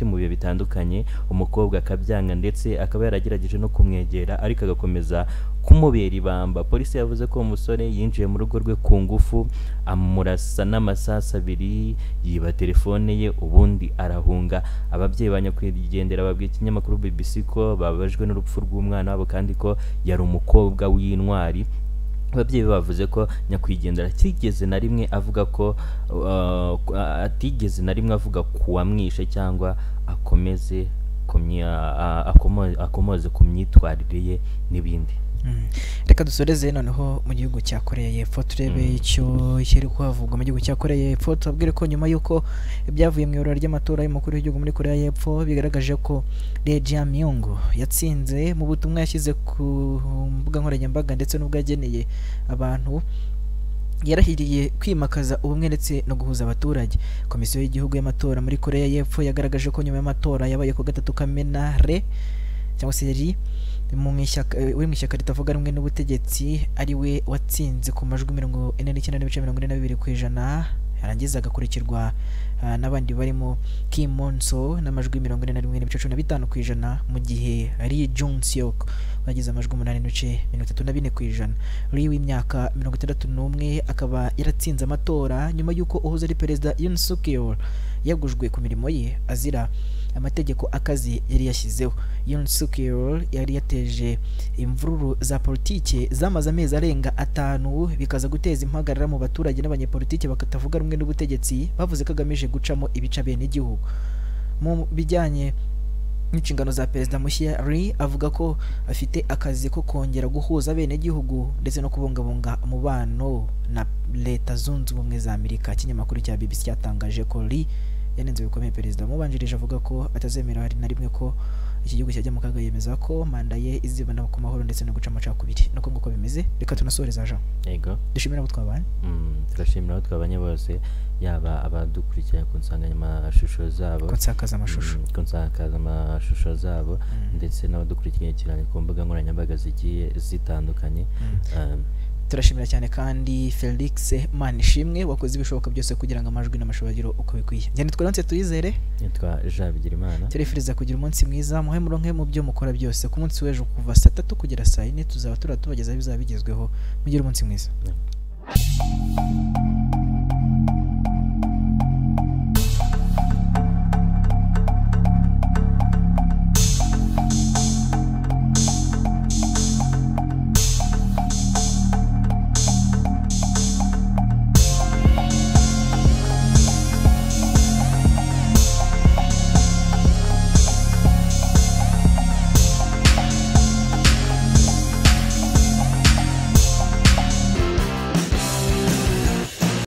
mu bihe bitandukanye umukobwa akabyanga ndetse akaba yaragerageje no kumwegera ariko agakomeza kumubera ibamba. Polisi yavuze ko umusore yinjiye mu rugo rwe ku ngufu amurasa n'amasasa 2 yiba telefone ye ubundi arahunga. Ababyeyi banyakwigendera babwiye ikinyamakuru BBC ko babajwe n'urupfu rw'umwana wabo kandi ko yari umukobwa w'intwari. Ababyeyi bavuze ko nyakwigendera atigeze na rimwe avuga ko kuwamwishe cyangwa akomoze ku myitwarire ye n'ibindi. Reka dusoreze noneho mu gihugu cya Korea y'Epfo turebe icyo kiri kuhavugwa mu gihugu cya Korea y'Epfo. Tubabwire ko nyuma y'uko ibyavuye mu irora ry'amatora y'umukuru w'igihugu muri Korea y'Epfo bigaragaje ko Lee Jae-myung yatsinze mu butumwa yashyize ku mbuga nkoranyambaga ndetse n'ubwo yageneye abantu yarahiriye kwimakaza ubumwe ndetse no guhuza abaturage. Komisiyo y'igihugu y'amatora muri Korea y'Epfo yagaragaje ko nyuma y'amatora yabaye ku 3 Kamena cyangwa se yari mu ishyaka ritavuga rumwe n'ubutegetsi ari we watsinze ku majwi 49.42%, yarangiza agakurikirwa n'abandi barimo Kim Mon-so n'amajwi 41.15%, mu gihe Lee Jung-seok bagize amajwi 8.34%. Lee w'imyaka 61 akaba yaratsinze amatora nyuma y'uko uhuza ari perezida Yoon Suk-yeol yagujwe ku mirimo ye azira amategeko akazi yari yashyizeho. Yoon Suk-yeol yari yateje imvururu za politike zamaze amezi arenga 5 bikaza guteza impagarara mu baturage n'abanyepolitike bakatavuga rumwe n'ubutegetsi bavuze ko agamije gucamo ibica bene igihugu. Mu bijyanye n'inshingano za perezida mushya, Lee avuga ko afite akazi ko kongera guhuza bene igihugu ndetse no kubungabunga umubano na Leta Zunze Ubumwe za Amerika. Ikinyamakuru cya BBC cyatangaje ko Lee yanenze bikomeye perezida mubanjirije avuga ko atazemera hari na rimwe ko iki gihugu cyajya mu kaga, yemeza ko manda ye izibana ku mahoro ndetse no guca amacakubiri. Nuko nguko bimeze. Reka tunasoreza Jean. Yego. Dushimira abo twabanye. Turashimira abo twabanye bose, yaba abadukurikira ku nsanganyamashusho zabo, ku nsanganyamashusho zabo ndetse n'abadukurikiye cyane ku mbuga nkoranyambaga zigiye zitandukanye. Turashimira cyane kandi Felix Manishimwe wakoze ibishoboka byose kugira ngo amajwi n'amashobagiro uko bikwiye. Njye nitwa Tuyizere, nitwa Jean Bigirimana. Turifuriza kugira umunsi mwiza, muhe muronke mu byo mukora byose. Ku munsi w'ejo kuva 3 kugera 4 tuzaba tubagezaho bizaba bigezweho. Mugire umunsi mwiza.